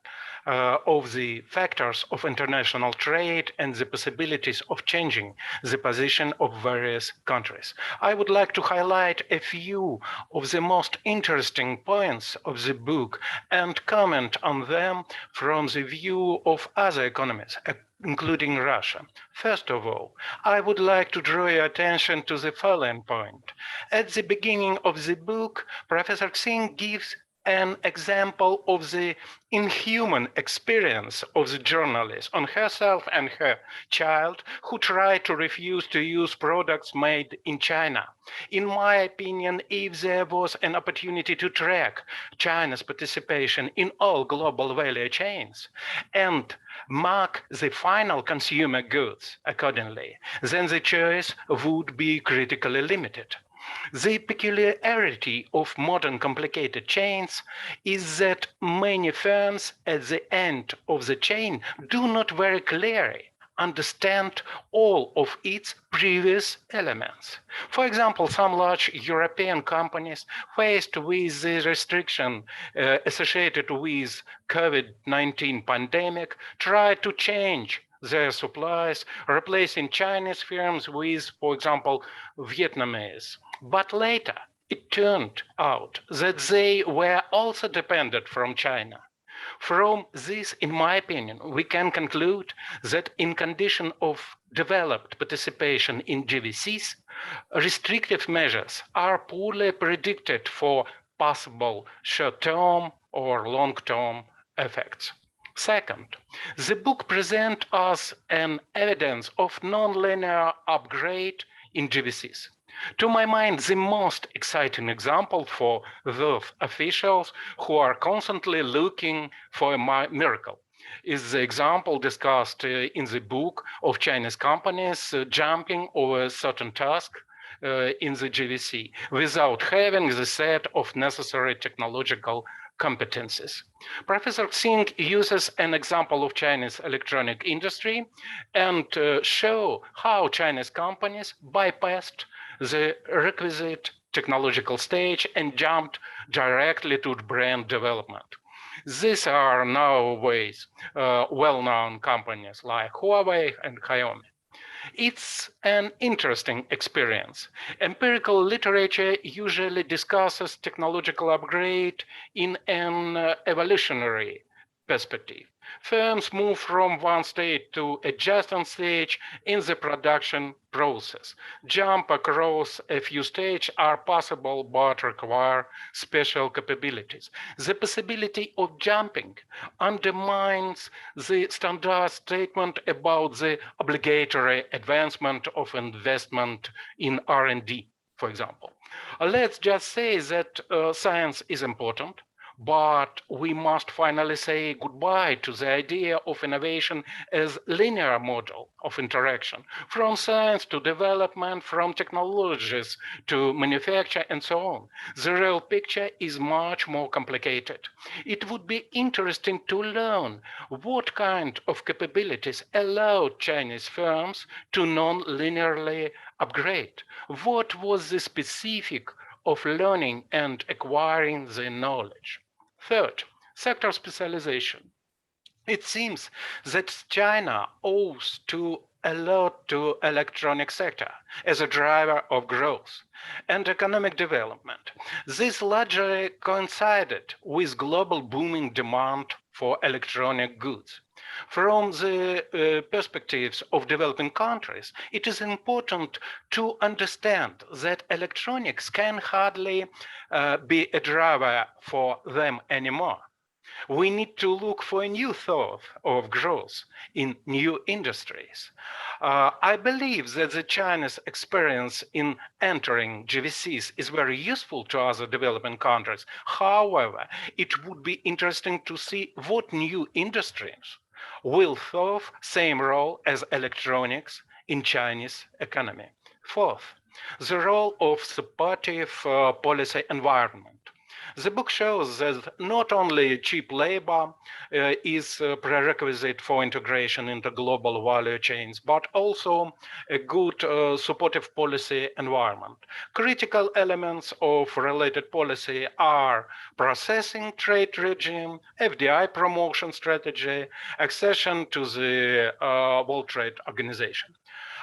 of the factors of international trade and the possibilities of changing the position of various countries. I would like to highlight a few of the most interesting points of the book and comment on them from the view of other economies, including Russia. First of all, I would like to draw your attention to the following point. At the beginning of the book, Professor Xing gives an example of the inhuman experience of the journalist on herself and her child who tried to refuse to use products made in China. In my opinion, if there was an opportunity to track China's participation in all global value chains and mark the final consumer goods accordingly, then the choice would be critically limited. The peculiarity of modern complicated chains is that many firms at the end of the chain do not very clearly understand all of its previous elements. For example, some large European companies faced with the restriction associated with COVID-19 pandemic tried to change their supplies, replacing Chinese firms with, for example, Vietnamese. But later, it turned out that they were also dependent from China. From this, in my opinion, we can conclude that in condition of developed participation in GVCs, restrictive measures are poorly predicted for possible short-term or long-term effects. Second, the book presents us an evidence of non-linear upgrade in GVCs. To my mind, the most exciting example for those officials who are constantly looking for a miracle is the example discussed in the book of Chinese companies jumping over a certain task in the GVC without having the set of necessary technological competencies. Professor Xing uses an example of Chinese electronic industry and show how Chinese companies bypassed the requisite technological stage and jumped directly to brand development. These are nowadays well-known companies like Huawei and Xiaomi. It's an interesting experience. Empirical literature usually discusses technological upgrade in an evolutionary perspective. Firms move from one state to adjacent stage in the production process. Jump across a few stages are possible but require special capabilities. The possibility of jumping undermines the standard statement about the obligatory advancement of investment in R&D, for example. Let's just say that science is important, but we must finally say goodbye to the idea of innovation as linear model of interaction, from science to development, from technologies to manufacture, and so on. The real picture is much more complicated. It would be interesting to learn what kind of capabilities allowed Chinese firms to non-linearly upgrade. What was the specific of learning and acquiring the knowledge? Third, sector specialization. It seems that China owes a lot to electronic sector as a driver of growth and economic development. This largely coincided with global booming demand for electronic goods. From the perspectives of developing countries, it is important to understand that electronics can hardly be a driver for them anymore. We need to look for a new thought of growth in new industries. I believe that the China's experience in entering GVCs is very useful to other developing countries. However, it would be interesting to see what new industries will serve same role as electronics in Chinese economy. Fourth, the role of supportive policy environment. The book shows that not only cheap labor is a prerequisite for integration into global value chains, but also a good supportive policy environment. Critical elements of related policy are processing trade regime, FDI promotion strategy, accession to the World Trade Organization.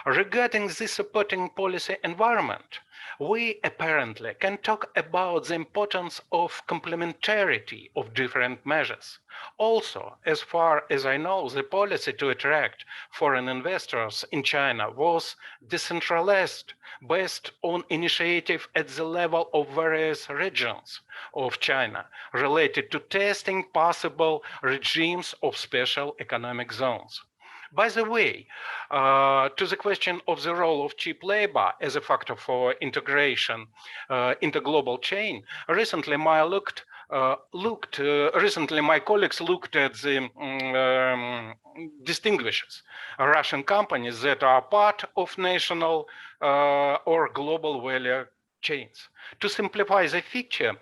Regarding the supporting policy environment, we apparently can talk about the importance of complementarity of different measures. Also, as far as I know, the policy to attract foreign investors in China was decentralized, based on initiative at the level of various regions of China, related to testing possible regimes of special economic zones. By the way, to the question of the role of cheap labor as a factor for integration into global chain, recently my colleagues looked at the distinguishes Russian companies that are part of national or global value chains. To simplify the picture,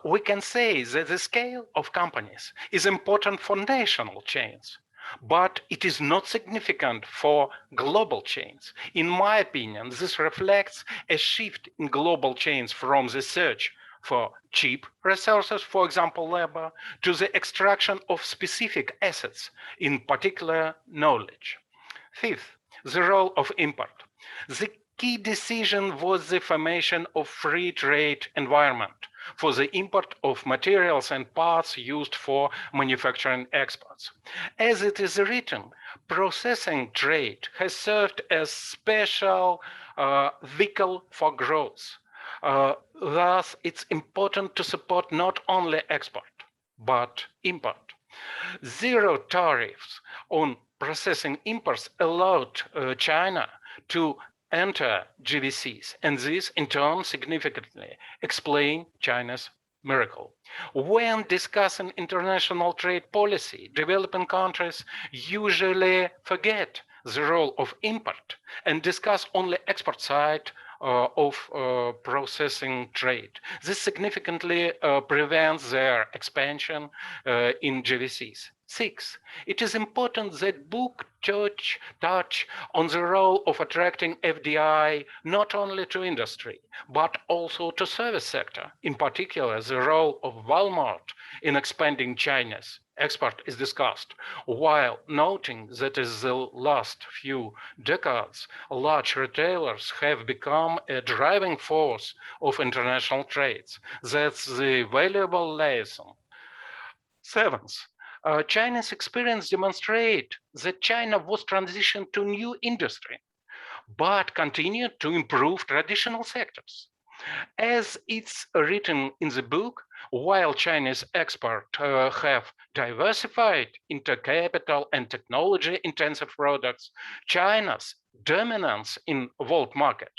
we can say that the scale of companies is important for national chains, but it is not significant for global chains. In my opinion, this reflects a shift in global chains from the search for cheap resources, for example, labor, to the extraction of specific assets, in particular knowledge. Fifth, the role of import. The key decision was the formation of free trade environment for the import of materials and parts used for manufacturing exports. As it is written, processing trade has served as special vehicle for growth. Thus, it's important to support not only export, but import. Zero tariffs on processing imports allowed China to enter GVCs, and this in turn significantly explain China's miracle. When discussing international trade policy, developing countries usually forget the role of import and discuss only export side of processing trade. This significantly prevents their expansion in GVCs. Six, it is important that book touch on the role of attracting FDI not only to industry, but also to service sector. In particular, the role of Walmart in expanding China's export is discussed, while noting that in the last few decades, large retailers have become a driving force of international trades. That's the valuable lesson. Seventh, China's experience demonstrate that China was transitioned to new industry, but continued to improve traditional sectors. As it's written in the book, while Chinese exports have diversified into capital and technology-intensive products, China's dominance in world market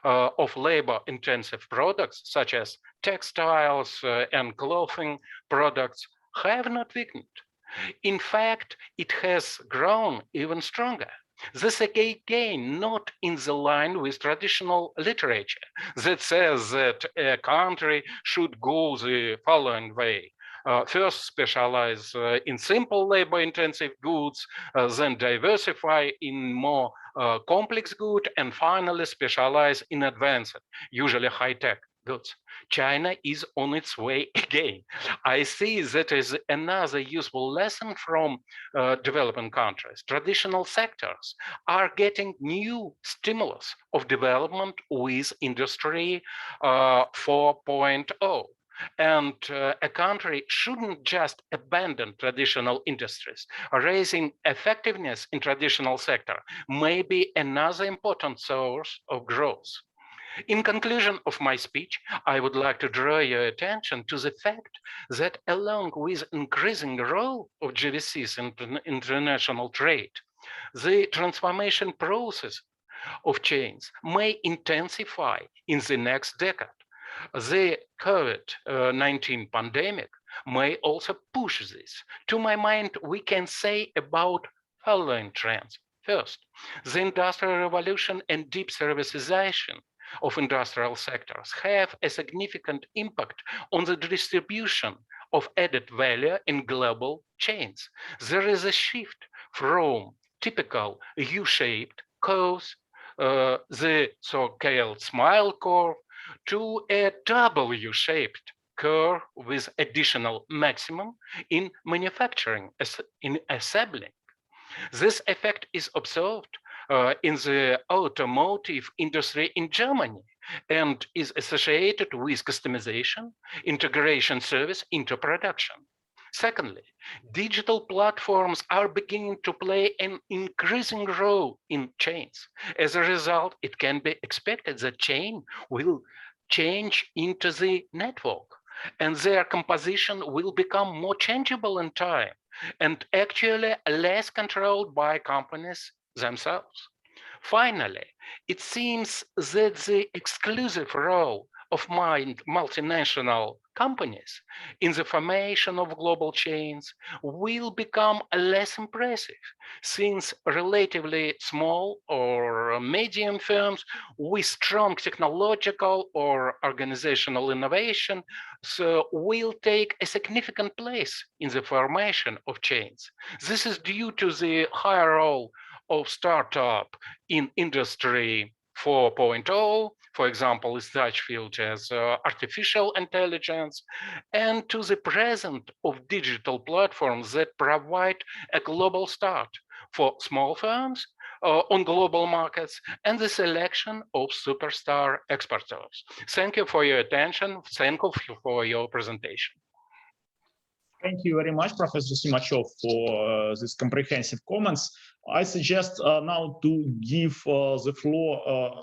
of labor-intensive products, such as textiles and clothing products, have not weakened. In fact, it has grown even stronger. This again not in the line with traditional literature that says that a country should go the following way. First specialize in simple labor-intensive goods, then diversify in more complex goods, and finally specialize in advanced, usually high-tech goods. China is on its way again. I see that as another useful lesson from developing countries. Traditional sectors are getting new stimulus of development with Industry 4.0. And a country shouldn't just abandon traditional industries. Raising effectiveness in traditional sector may be another important source of growth. In conclusion of my speech, I would like to draw your attention to the fact that along with increasing role of GVCs in international trade, the transformation process of chains may intensify in the next decade. The COVID-19 pandemic may also push this. To my mind, we can say about following trends. First, the Industrial Revolution and deep servicization of industrial sectors have a significant impact on the distribution of added value in global chains. There is a shift from typical U-shaped curves, the so-called smile curve, to a W-shaped curve with additional maximum in manufacturing, in assembling. This effect is observed in the automotive industry in Germany and is associated with customization, integration service into production. Secondly, digital platforms are beginning to play an increasing role in chains. As a result, it can be expected that chain will change into the network and their composition will become more changeable in time and actually less controlled by companies themselves. Finally, it seems that the exclusive role of multinational companies in the formation of global chains will become less impressive, since relatively small or medium firms with strong technological or organizational innovation will take a significant place in the formation of chains. This is due to the higher role of startup in Industry 4.0, for example, in such fields as artificial intelligence, and to the presence of digital platforms that provide a global start for small firms on global markets and the selection of superstar exporters. Thank you for your attention. Thank you for your presentation. Thank you very much, Professor Simachev, for these comprehensive comments. I suggest now to give the floor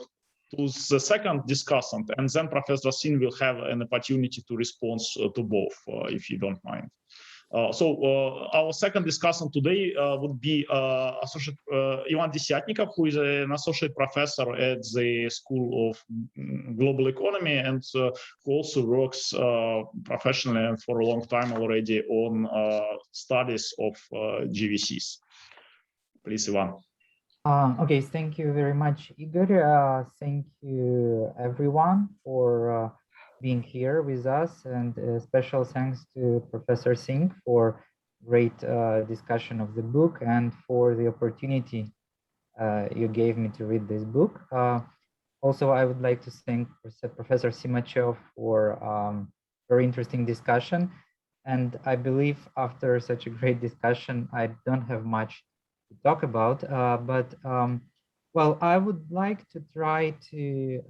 to the second discussant, and then Professor Xing will have an opportunity to respond to both, if you don't mind. Our second discussant today would be Associate Ivan Deseatnicov, who is an associate professor at the School of Global Economy and who also works professionally and for a long time already on studies of GVCs. Please, Ivan. Okay, thank you very much, Igor. Thank you, everyone, for being here with us, and special thanks to Professor Xing for great discussion of the book and for the opportunity you gave me to read this book. Also, I would like to thank Professor Simachev for very interesting discussion. And I believe after such a great discussion, I don't have much to talk about, well, I would like to try to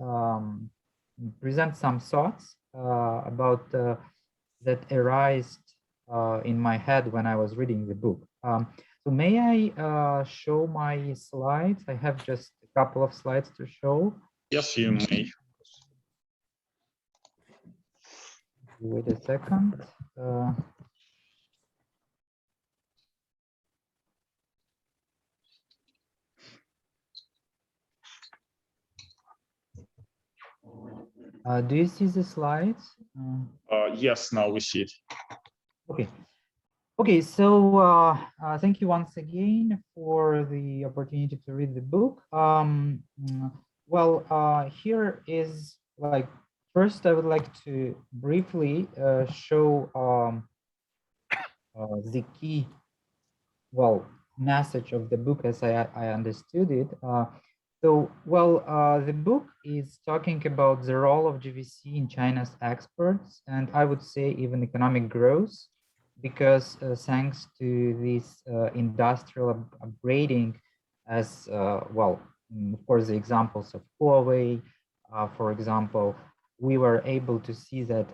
present some thoughts about that arise in my head when I was reading the book. So may I show my slides? I have just a couple of slides to show. Yes, you may. Wait a second. Do you see the slides? Yes, now we see it. Okay. Okay, so thank you once again for the opportunity to read the book. Here is like, first I would like to briefly show the key, message of the book as I understood it. The book is talking about the role of GVC in China's exports, and I would say even economic growth, because thanks to this industrial upgrading, as of course, the examples of Huawei, for example, we were able to see that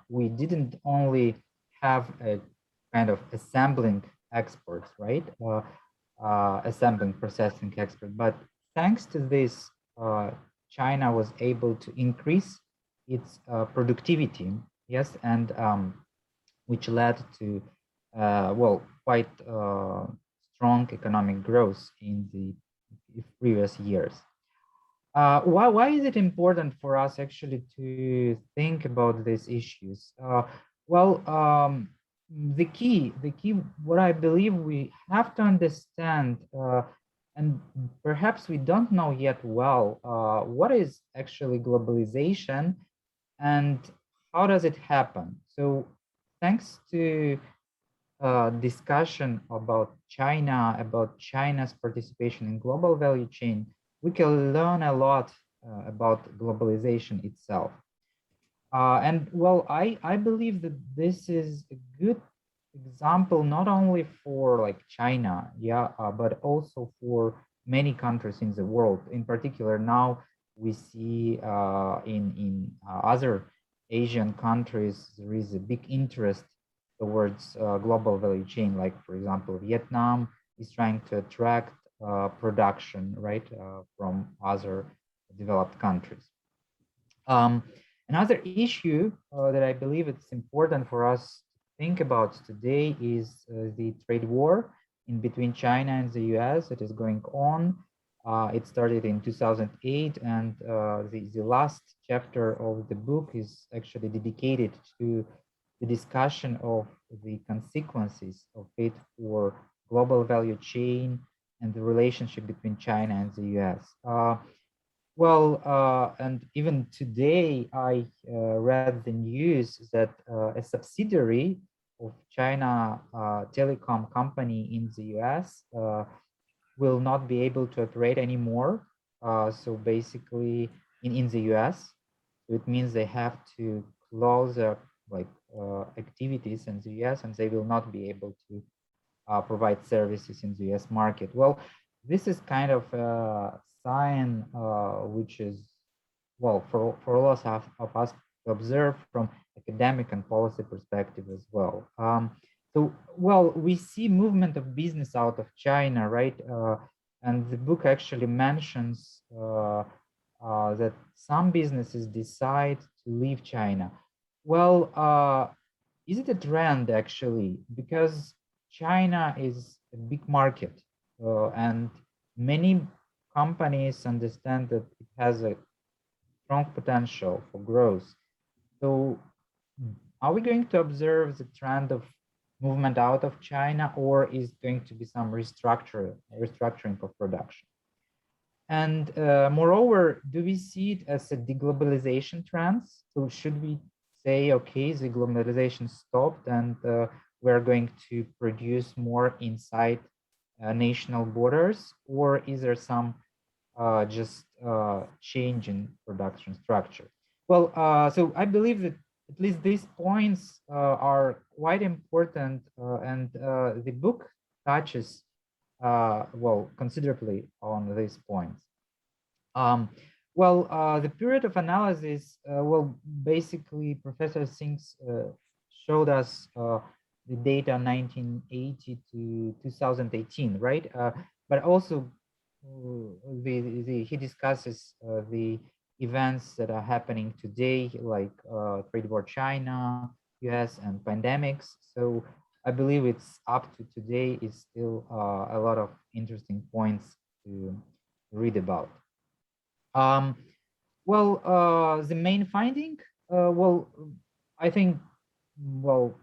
we didn't only have a kind of assembling exports, right? Assembling, processing export, but thanks to this, China was able to increase its productivity, yes, and which led to quite strong economic growth in the previous years. Why is it important for us actually to think about these issues? The key, what I believe we have to understand, and perhaps we don't know yet well, what is actually globalization and how does it happen? So thanks to discussion about China, about China's participation in global value chain, we can learn a lot about globalization itself. I believe that this is a good example, not only for like China, but also for many countries in the world. In particular, now we see in other Asian countries, there is a big interest towards global value chain. Like, for example, Vietnam is trying to attract production, right, from other developed countries. Another issue that I believe it's important for us to think about today is the trade war in between China and the US that is going on. It started in 2008, and the last chapter of the book is actually dedicated to the discussion of the consequences of it for global value chain and the relationship between China and the US. And even today, I read the news that a subsidiary of China telecom company in the US will not be able to operate anymore. So basically, in the US, so it means they have to close their activities in the US, and they will not be able to provide services in the US market. Well, this is kind of a sign which is, for all of us to observe from academic and policy perspective as well. We see movement of business out of China, right? And the book actually mentions that some businesses decide to leave China. Is it a trend actually? Because China is a big market, and many companies understand that it has a strong potential for growth. So are we going to observe the trend of movement out of China, or is going to be some restructuring of production? And moreover, do we see it as a deglobalization trend? So should we say, okay, the globalization stopped and we're going to produce more inside national borders, or is there some just change in production structure? So I believe that at least these points are quite important, and the book touches considerably on these points. The period of analysis, basically Professor Xing showed us the data 1980 to 2018, right? But also he discusses the events that are happening today, like trade war China, US, and pandemics. So I believe it's up to today is still a lot of interesting points to read about. The main finding, I think,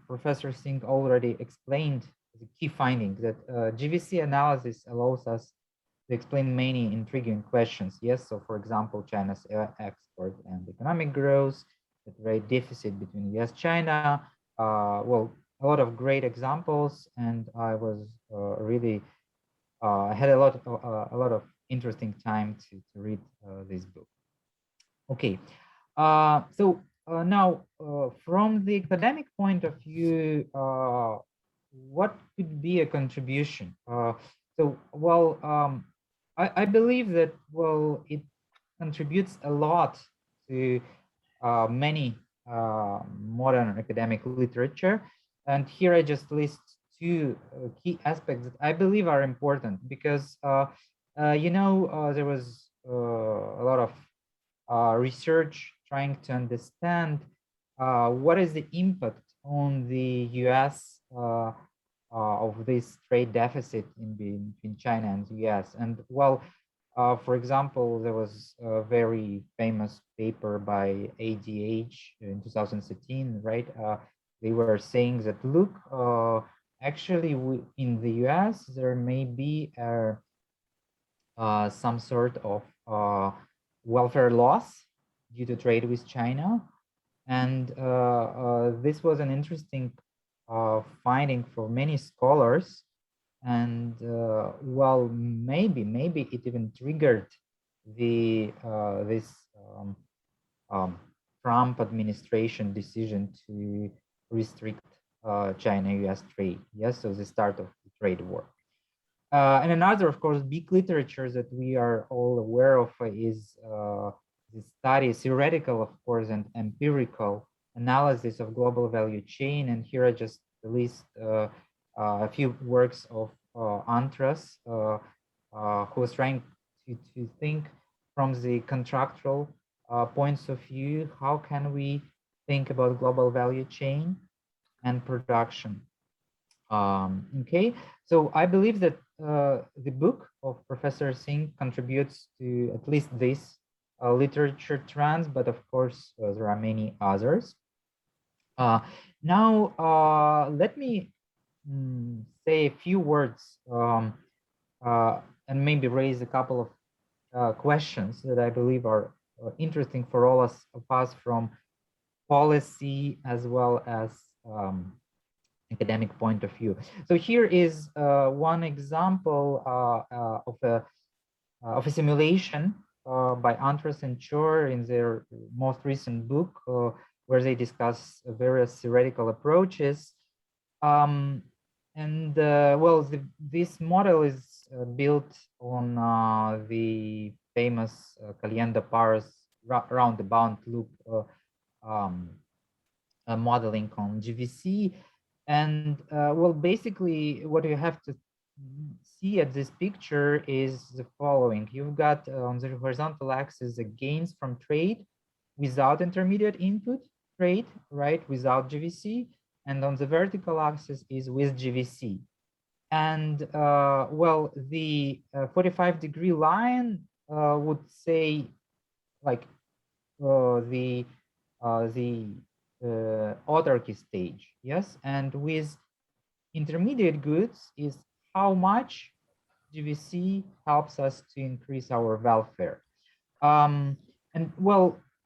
Professor Singh already explained the key finding that GVC analysis allows us to explain many intriguing questions. Yes, so for example, China's export and economic growth, the trade deficit between US China, a lot of great examples, and I was really I had a lot of interesting time to read this book. Okay, now from the academic point of view, what could be a contribution? I believe that it contributes a lot to many modern academic literature, and here I just list two key aspects that I believe are important because there was a lot of research trying to understand what is the impact on the US of this trade deficit between China and the US. And for example, there was a very famous paper by ADH in 2013, right? They were saying that, look, actually in the US, there may be some sort of welfare loss due to trade with China. And this was an interesting finding for many scholars. And maybe it even triggered this Trump administration decision to restrict China-US trade. Yes, so the start of the trade war. And another, of course, big literature that we are all aware of is the study, theoretical, of course, and empirical analysis of global value chain. And here I just list a few works of Antras, who was trying to think from the contractual points of view, how can we think about global value chain and production. Okay, so I believe that the book of Professor Singh contributes to at least this literature trends, but of course there are many others. Now let me say a few words and maybe raise a couple of questions that I believe are interesting for all of us from policy as well as academic point of view. So here is one example of a simulation by Antras and Chor in their most recent book, where they discuss various theoretical approaches. This model is built on the famous Calienda-Paras roundabout loop modeling on GVC. And basically what you have to see at this picture is the following. You've got on the horizontal axis the gains from trade without intermediate input trade, right, without GVC. And on the vertical axis is with GVC. And the 45-degree line would say like the autarky stage, yes, and with intermediate goods is how much GVC helps us to increase our welfare.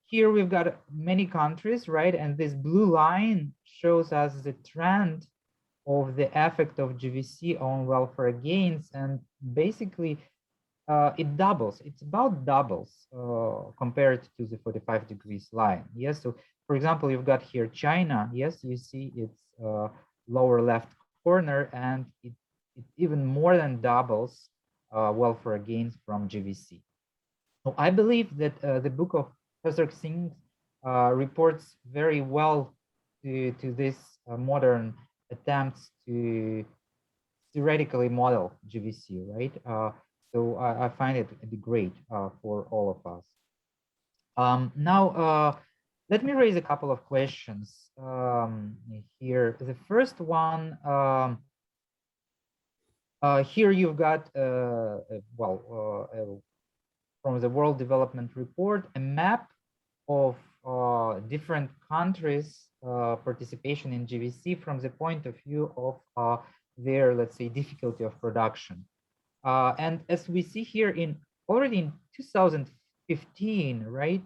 Here we've got many countries, right, and this blue line shows us the trend of the effect of GVC on welfare gains, and basically it doubles. It's about doubles compared to the 45 degrees line. Yes, so for example, you've got here China. Yes, you see its lower left corner, and it even more than doubles welfare gains from GVC. So I believe that the book of Professor Xing reports very well to this modern attempts to theoretically model GVC, right? So I find it great for all of us. Now, let me raise a couple of questions here. The first one, here you've got, from the World Development Report, a map of different countries' participation in GVC from the point of view of their, let's say, difficulty of production. And as we see here, already in 2015, right,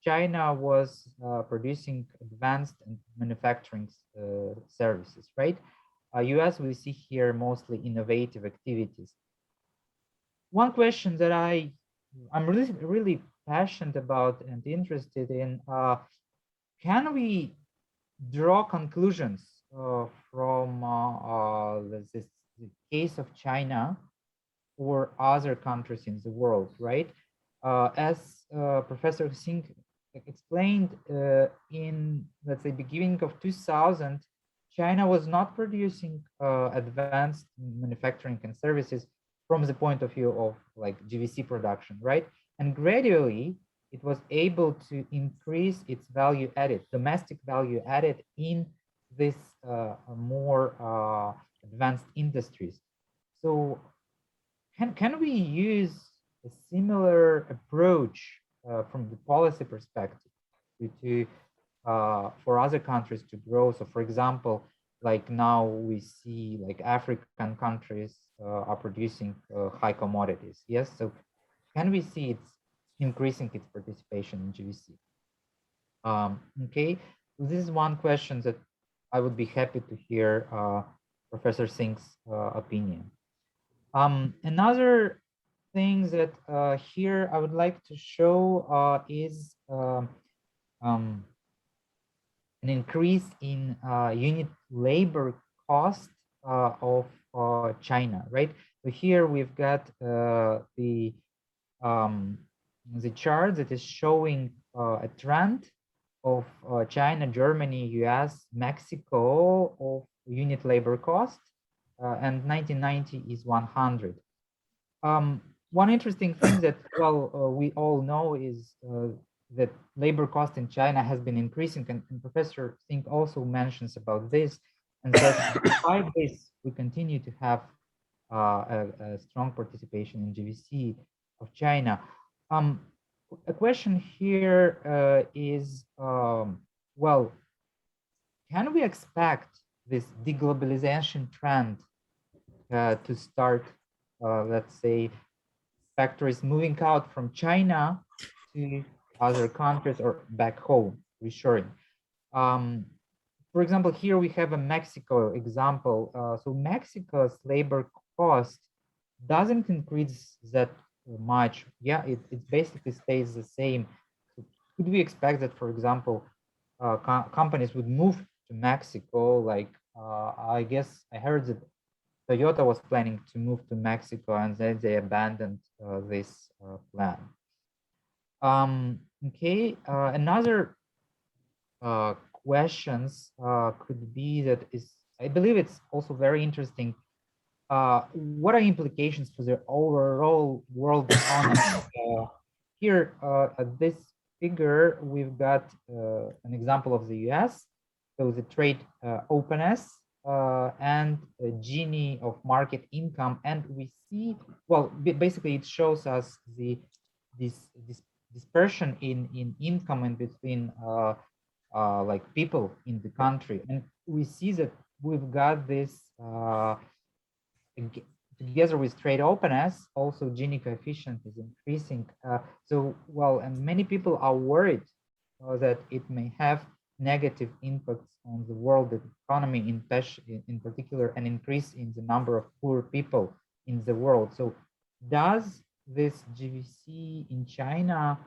China was producing advanced manufacturing services, right? US, we see here mostly innovative activities. One question that I'm really passionate about and interested in, can we draw conclusions from the case of China or other countries in the world, right? As Professor Xing explained, in, let's say, beginning of 2000, China was not producing advanced manufacturing and services from the point of view of like GVC production, right? And gradually, it was able to increase its value added, domestic value added in this more advanced industries. So can we use a similar approach from the policy perspective for other countries to grow? So for example, like now we see like African countries are producing high commodities. Yes, so can we see it's increasing its participation in GVC? Okay, this is one question that I would be happy to hear Professor Xing's opinion. Another thing that here I would like to show is an increase in unit labor cost of China, right? So here we've got the chart that is showing a trend of China, Germany, US, Mexico of unit labor cost, and 1990 is 100. One interesting thing that, we all know is that labor cost in China has been increasing, and Professor Xing also mentions about this, and that despite this, we continue to have a strong participation in GVC of China. A question here is, well, can we expect this deglobalization trend to start, let's say, factories moving out from China to other countries or back home, reshoring? For example, here we have a Mexico example. So Mexico's labor cost doesn't increase that much. Yeah, it basically stays the same. So could we expect that, for example, companies would move to Mexico? Like, I guess I heard that Toyota was planning to move to Mexico and then they abandoned this plan. Okay, another questions could be that is, I believe it's also very interesting. What are implications for the overall world economy? Here at this figure, we've got an example of the US. So the trade openness and Gini of market income. And we see, well, basically it shows us this dispersion in income in between like people in the country. And we see that we've got this together with trade openness, also Gini coefficient is increasing. So, well, and many people are worried that it may have negative impacts on the world economy, in particular, an increase in the number of poor people in the world. So does this GVC in China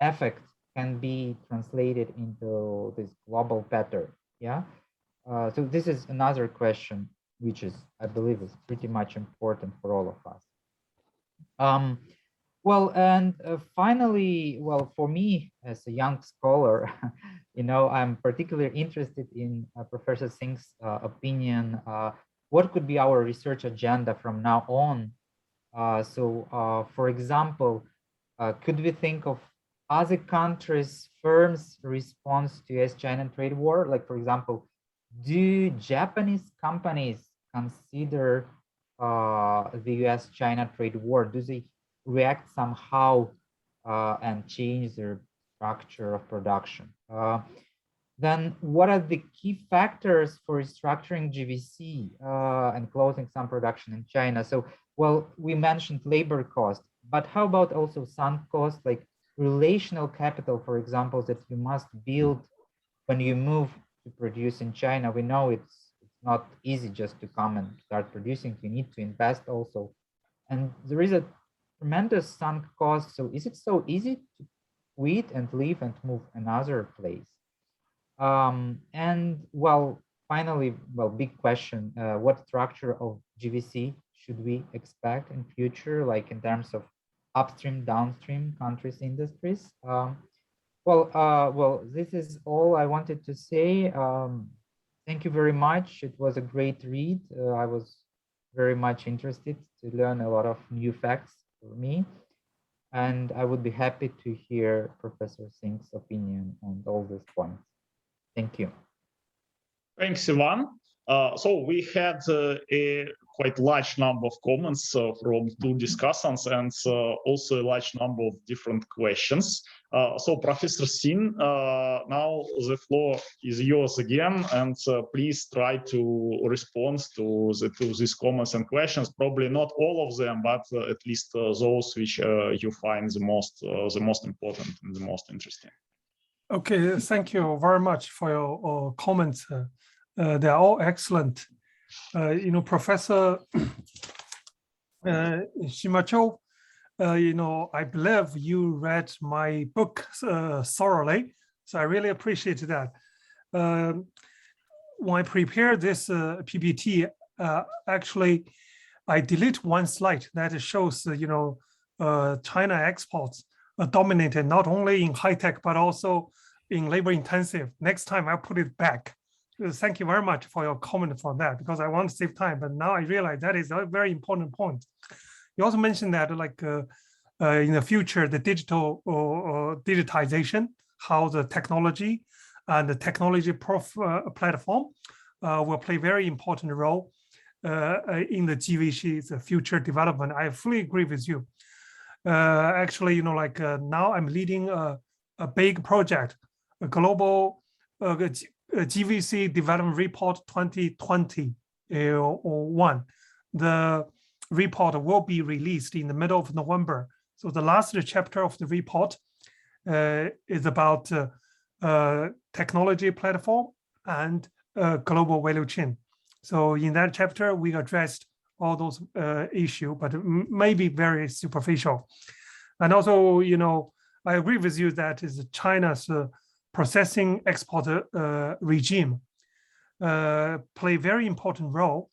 effect can be translated into this global pattern? Yeah. So this is another question, which is, I believe, is pretty much important for all of us. Well, and finally, well, for me as a young scholar, I'm particularly interested in Professor Xing's opinion. What could be our research agenda from now on? For example, could we think of other countries' firms' response to US-China trade war? Like, for example, do Japanese companies consider the US-China trade war? Do they react somehow and change their structure of production? Then what are the key factors for restructuring GVC and closing some production in China? So, well, we mentioned labor cost, but how about also sunk cost, like relational capital, for example, that you must build when you move to produce in China? We know it's not easy just to come and start producing. You need to invest also. And there is a tremendous sunk cost. So is it so easy to quit and leave and move another place? And well, finally, well, big question, what structure of GVC should we expect in future, like in terms of upstream, downstream countries, industries? Well, this is all I wanted to say. Thank you very much. It was a great read. I was very much interested to learn a lot of new facts for me. And I would be happy to hear Professor Xing's opinion on all these points. Thank you. Thanks, Ivan. So we had a quite large number of comments from two discussants and also a large number of different questions. So Professor Xing, now the floor is yours again, and please try to respond to these comments and questions. Probably not all of them, but at least those which you find the most important and the most interesting. Okay, thank you very much for your comments. They're all excellent. Professor Simachev, I believe you read my book thoroughly, so I really appreciate that. When I prepared this PPT, actually, I delete one slide that shows, China exports are dominated not only in high-tech, but also in labor-intensive. Next time I'll put it back. Thank you very much for your comment for that, because I want to save time, but now I realize that is a very important point. You also mentioned that in the future, the digital digitization, how the technology and the technology platform will play a very important role in the GVC's future development. I fully agree with you. Actually, now I'm leading a big project, a global GVC Development Report 2021. The report will be released in the middle of November. So the last chapter of the report is about technology platform and global value chain. So in that chapter, we addressed all those issues, but maybe very superficial. And also, I agree with you that is China's processing export regime play a very important role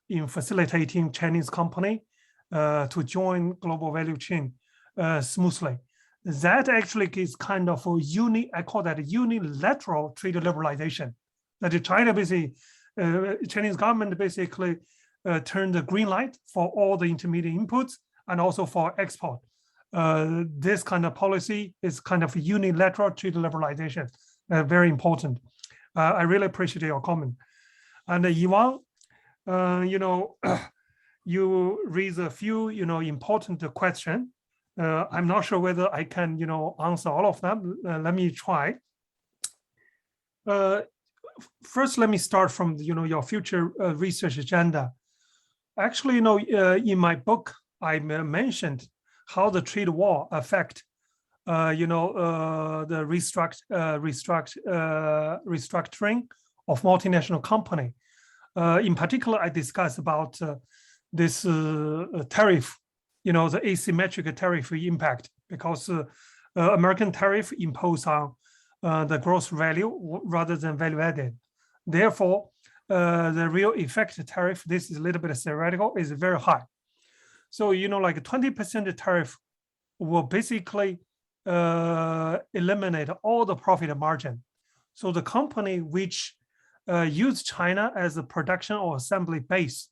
in facilitating Chinese company to join global value chain smoothly. That actually is kind of I call that a unilateral trade liberalization. That China basically, Chinese government basically turned the green light for all the intermediate inputs and also for export. This kind of policy is kind of unilateral trade liberalization, very important. I really appreciate your comment. And Ivan, you raise a few, important questions. I'm not sure whether I can, answer all of them. Let me try. First, let me start from, your future research agenda. Actually, in my book, I mentioned how the trade war affect, the restructuring of multinational company. In particular, I discussed about this tariff, the asymmetric tariff impact, because American tariff imposed on the gross value rather than value added. Therefore, the real effective tariff, this is a little bit theoretical, is very high. So, like a 20% tariff will basically eliminate all the profit margin. So the company which use China as a production or assembly base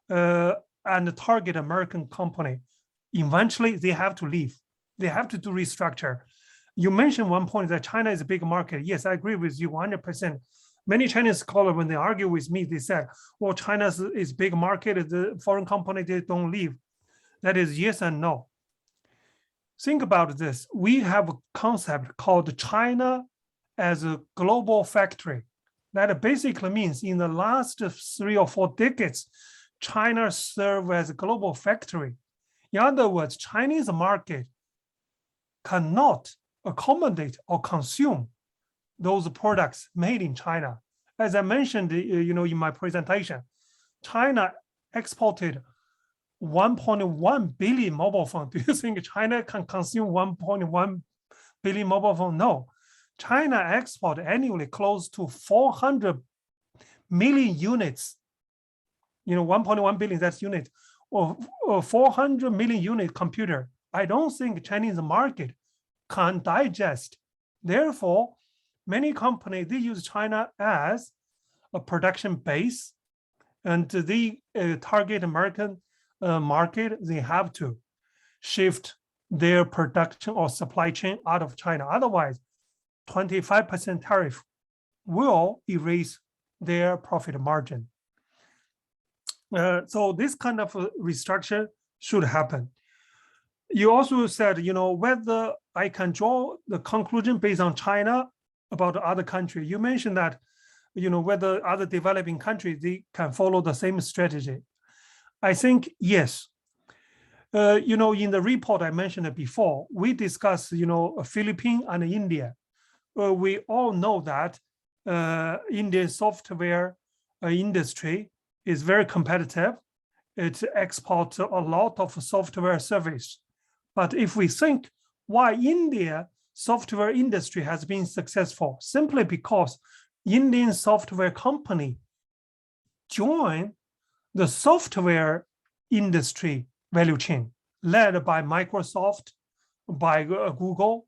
and target American company, eventually they have to leave. They have to do restructure. You mentioned one point that China is a big market. Yes, I agree with you 100%. Many Chinese scholars, when they argue with me, they said, well, China is big market, the foreign company, they don't leave. That is yes and no. Think about this. We have a concept called China as a global factory. That basically means in the last 3 or 4 decades, China served as a global factory. In other words, Chinese market cannot accommodate or consume those products made in China. As I mentioned, in my presentation, China exported 1.1 billion mobile phones. Do you think China can consume 1.1 billion mobile phones? No. China export annually close to 400 million units. 1.1 billion, that's unit, or 400 million unit computer. I don't think Chinese market can digest. Therefore, many companies, they use China as a production base, and they target American market. They have to shift their production or supply chain out of China. Otherwise, 25% tariff will erase their profit margin. So this kind of restructure should happen. You also said, whether I can draw the conclusion based on China about other countries. You mentioned that, whether other developing countries, they can follow the same strategy. I think, yes. In the report I mentioned it before, we discussed, Philippines and India. We all know that Indian software industry is very competitive. It exports a lot of software service. But if we think why India software industry has been successful, simply because Indian software company join the software industry value chain led by Microsoft, by Google,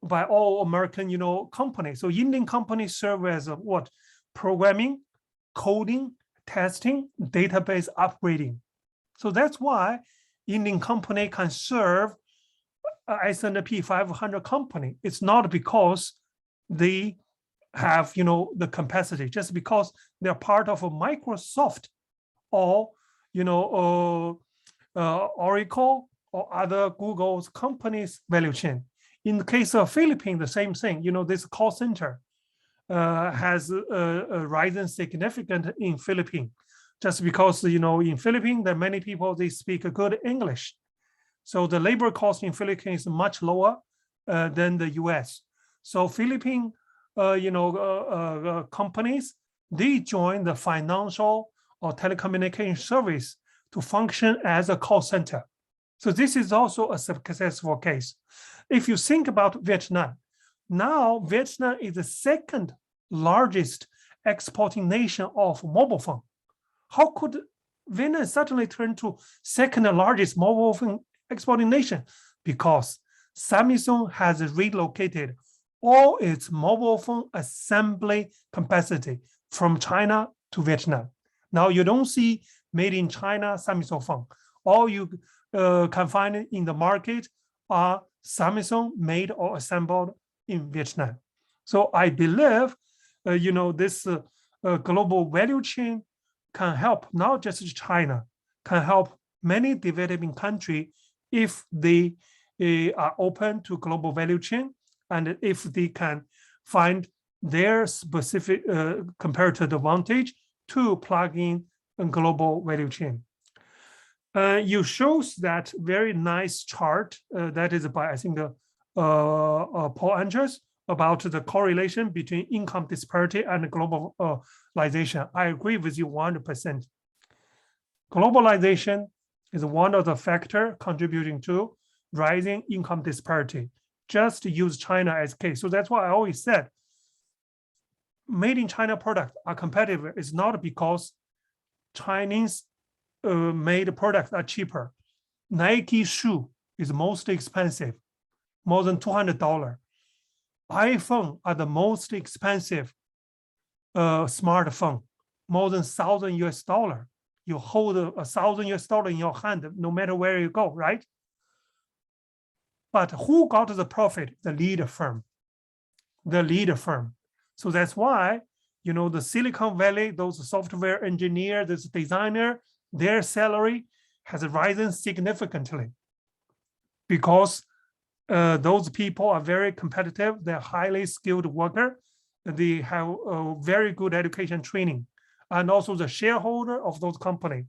by all American, companies. So Indian companies serve as what? Programming, coding, testing, database upgrading. So that's why Indian company can serve S&P 500 company. It's not because they have, the capacity, just because they're part of a Microsoft or, Oracle or other Google's companies value chain. In the case of Philippines, the same thing. This call center has risen significant in Philippines, just because, in Philippines, there are many people, they speak good English. So the labor cost in Philippines is much lower than the US. So Philippine, companies, they join the financial or telecommunication service to function as a call center. So this is also a successful case. If you think about Vietnam, now Vietnam is the second largest exporting nation of mobile phone. How could Vietnam suddenly turn to second largest mobile phone exporting nation? Because Samsung has relocated all its mobile phone assembly capacity from China to Vietnam. Now you don't see made in China Samsung phone. All you can find in the market are Samsung made or assembled in Vietnam. So I believe, this global value chain can help not just China, can help many developing countries if they are open to global value chain, and if they can find their specific comparative advantage to plug in a global value chain. You shows that very nice chart that is by, I think, Paul Andrews, about the correlation between income disparity and globalization. I agree with you 100%. Globalization is one of the factors contributing to rising income disparity. Just use China as case. So that's why I always said, made in China products are competitive. It's not because Chinese made products are cheaper. Nike shoe is most expensive, more than $200. iPhone are the most expensive smartphone, more than $1,000 US. You hold $1,000 US in your hand, no matter where you go, right? But who got the profit? The leader firm. The leader firm. So that's why, you know, the Silicon Valley, those software engineers, this designer, their salary has risen significantly because those people are very competitive. They're highly skilled worker. They have a very good education training, and also the shareholder of those companies.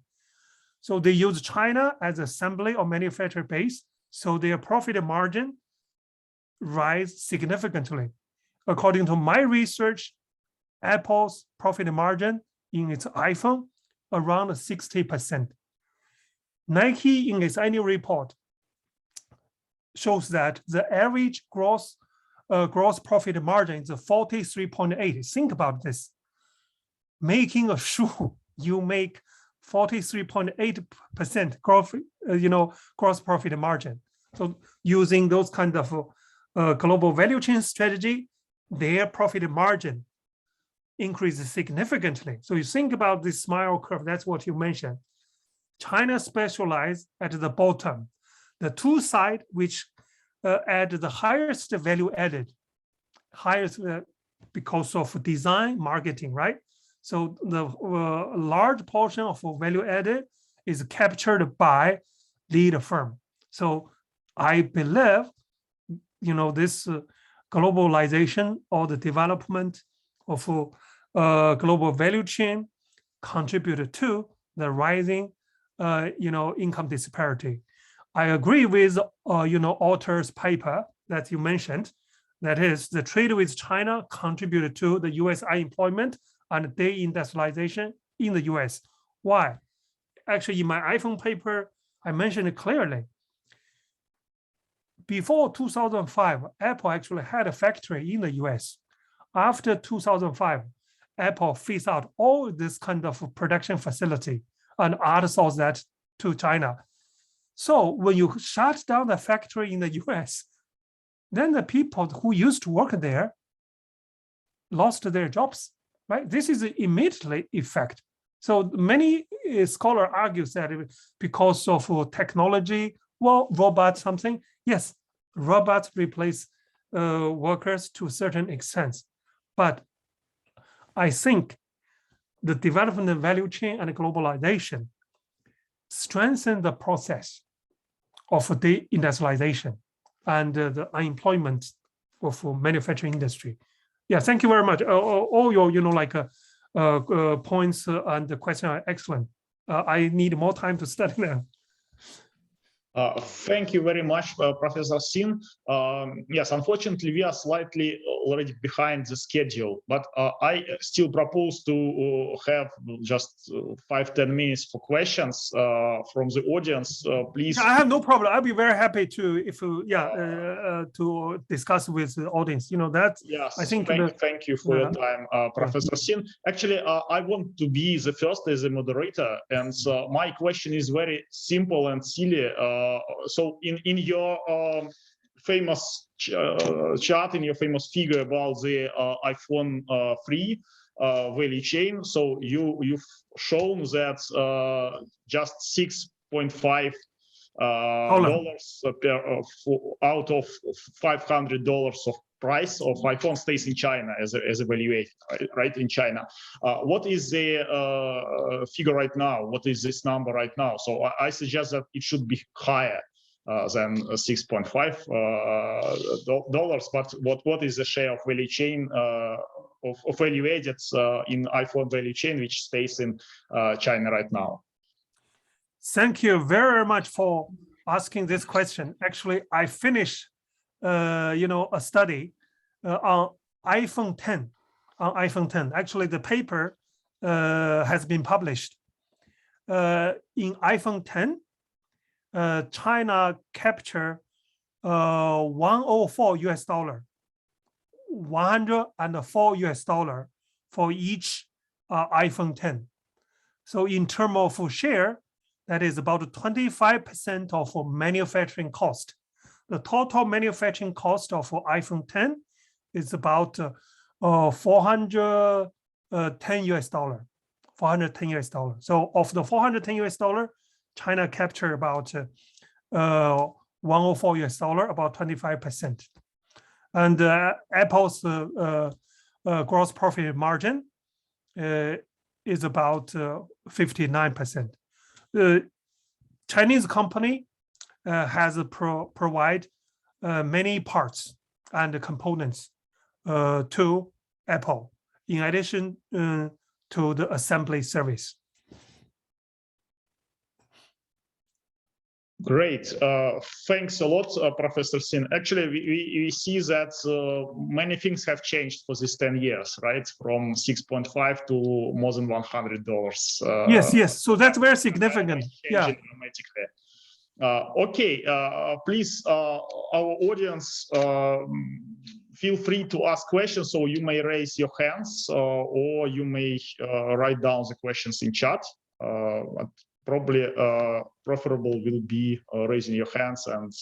So they use China as assembly or manufacturing base. So their profit margin rise significantly. According to my research, Apple's profit margin in its iPhone around 60%. Nike in its annual report shows that the average gross profit margin is 43.8. Think about this. Making a shoe, you make 43.8% gross profit margin. So using those kind of global value chain strategy, their profit margin increases significantly. So you think about this smile curve, that's what you mentioned. China specialized at the bottom. The two sides which add the highest value added, highest because of design, marketing, right? So the large portion of value added is captured by leader firm. So I believe, you know, this globalization or the development of global value chain contributed to the rising, income disparity. I agree with, author's paper that you mentioned. That is, the trade with China contributed to the U.S. unemployment and deindustrialization in the U.S. Why? Actually, in my iPhone paper, I mentioned it clearly. Before 2005, Apple actually had a factory in the U.S. After 2005, Apple phased out all this kind of production facility and outsourced that to China. So when you shut down the factory in the US, then the people who used to work there lost their jobs, right? This is an immediate effect. So many scholars argue that because of technology, well, robots, something, yes, robots replace workers to a certain extent. But I think the development of value chain and globalization strengthen the process of deindustrialization and the unemployment of manufacturing industry. Yeah, thank you very much. All your, points and the question are excellent. I need more time to study them. Thank you very much, Professor Xing. Yes, unfortunately, we are slightly already behind the schedule, but I still propose to have just 5-10 minutes for questions from the audience. Please. I have no problem. I'll be very happy to, to discuss with the audience. Yes, I think. Thank you for your time, Professor Xing. Actually, I want to be the first as a moderator, and my question is very simple and silly. So in your famous chart, in your famous figure about the iPhone 3 value chain, so you've shown that just $6.5 out of $500 of price of iPhone stays in China as a valuation, right, in China. What is the figure right now? What is this number right now? So I suggest that it should be higher than $6.5. But what is the share of value chain of value added in iPhone value chain which stays in China right now? Thank you very much for asking this question. Actually, I finished a study on iPhone 10. Actually, the paper has been published. In iPhone 10, China captured $104, $104 for each iPhone 10. So in terms of share, that is about 25% of manufacturing cost. The total manufacturing cost of iPhone 10 is about $410 US. $410 US. So of the $410 US, China captured about 104 US, about 25%. And Apple's gross profit margin is about 59%. The Chinese company has provide many parts and components to Apple, in addition to the assembly service. Great. Thanks a lot, Professor Xing. Actually, we see that many things have changed for these 10 years, right? From 6.5 to more than $100. Yes. So that's very significant. Yeah. Dramatically. Okay. Please, our audience, feel free to ask questions. So you may raise your hands, or you may write down the questions in chat. Probably preferable will be raising your hands and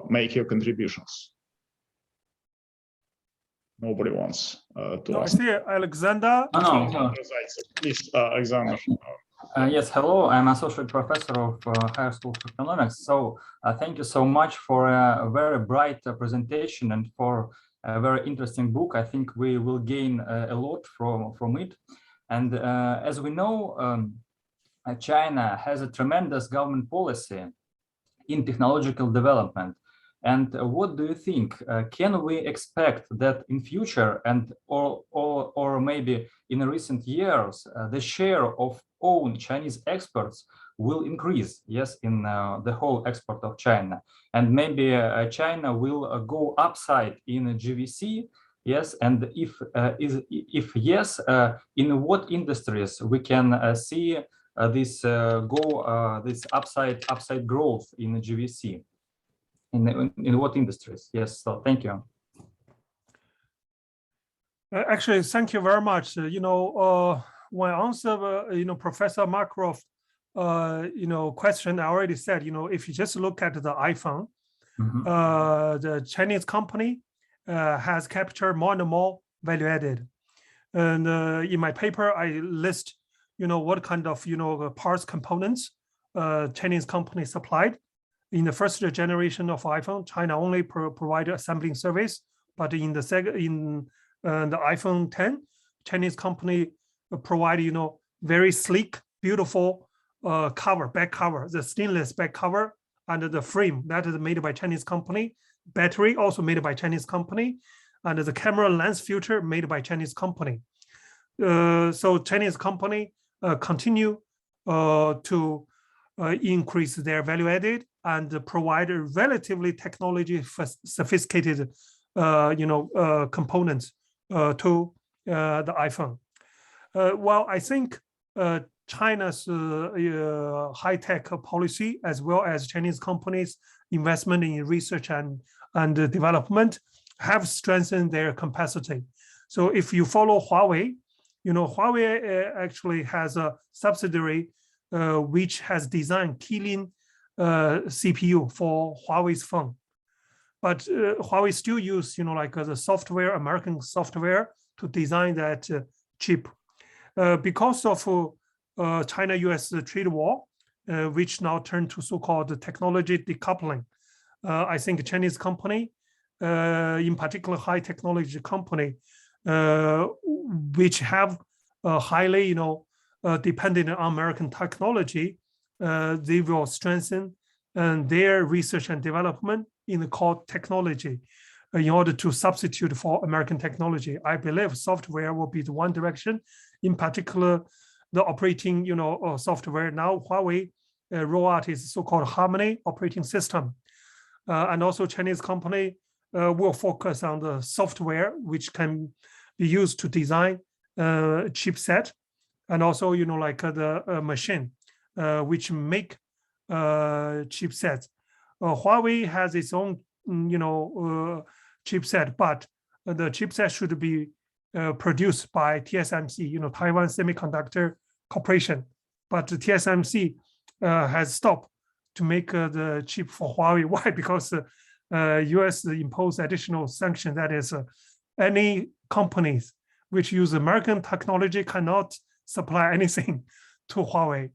make your contributions. Nobody wants to ask. I see Alexander. No. Please, Alexander. Yes, hello. I'm Associate Professor of Higher School of Economics. So thank you so much for a very bright presentation and for a very interesting book. I think we will gain a lot from it. And as we know, China has a tremendous government policy in technological development. And what do you think? Can we expect that in future and or maybe in recent years, the share of own Chinese exports will increase? Yes, in the whole export of China, and maybe China will go upside in GVC. Yes, and if yes, in what industries we can see this this upside growth in GVC? In what industries? Yes, so thank you. Actually, thank you very much. When I answer, Professor Makarov, question, I already said, if you just look at the iPhone, the Chinese company has captured more and more value added. And in my paper, I list, what kind of, parts components Chinese company supplied. In the first generation of iPhone, China only provided assembling service, but in the the iPhone 10, Chinese company provided, very sleek, beautiful back cover, the stainless back cover, and the frame that is made by Chinese company. Battery also made by Chinese company, and the camera lens filter made by Chinese company. So Chinese company continue to increase their value added and provide relatively technology sophisticated, components to the iPhone. Well, I think China's high-tech policy, as well as Chinese companies' investment in research and development, have strengthened their capacity. So if you follow Huawei, Huawei actually has a subsidiary which has designed Kirin CPU for Huawei's phone. But Huawei still use, the software, American software, to design that chip. Because of China-US trade war, which now turned to so-called technology decoupling, I think Chinese company, in particular high technology company, which have highly, dependent on American technology, they will strengthen their research and development in the core technology in order to substitute for American technology. I believe software will be the one direction, in particular, the operating, software. Now Huawei roll out is so-called Harmony operating system. And also Chinese company will focus on the software, which can be used to design chipset, and also, the machine, which make chipsets. Huawei has its own, chipset, but the chipset should be produced by TSMC, Taiwan Semiconductor Corporation. But the TSMC has stopped to make the chip for Huawei. Why? Because US imposed additional sanction, that is, any companies which use American technology cannot supply anything to Huawei.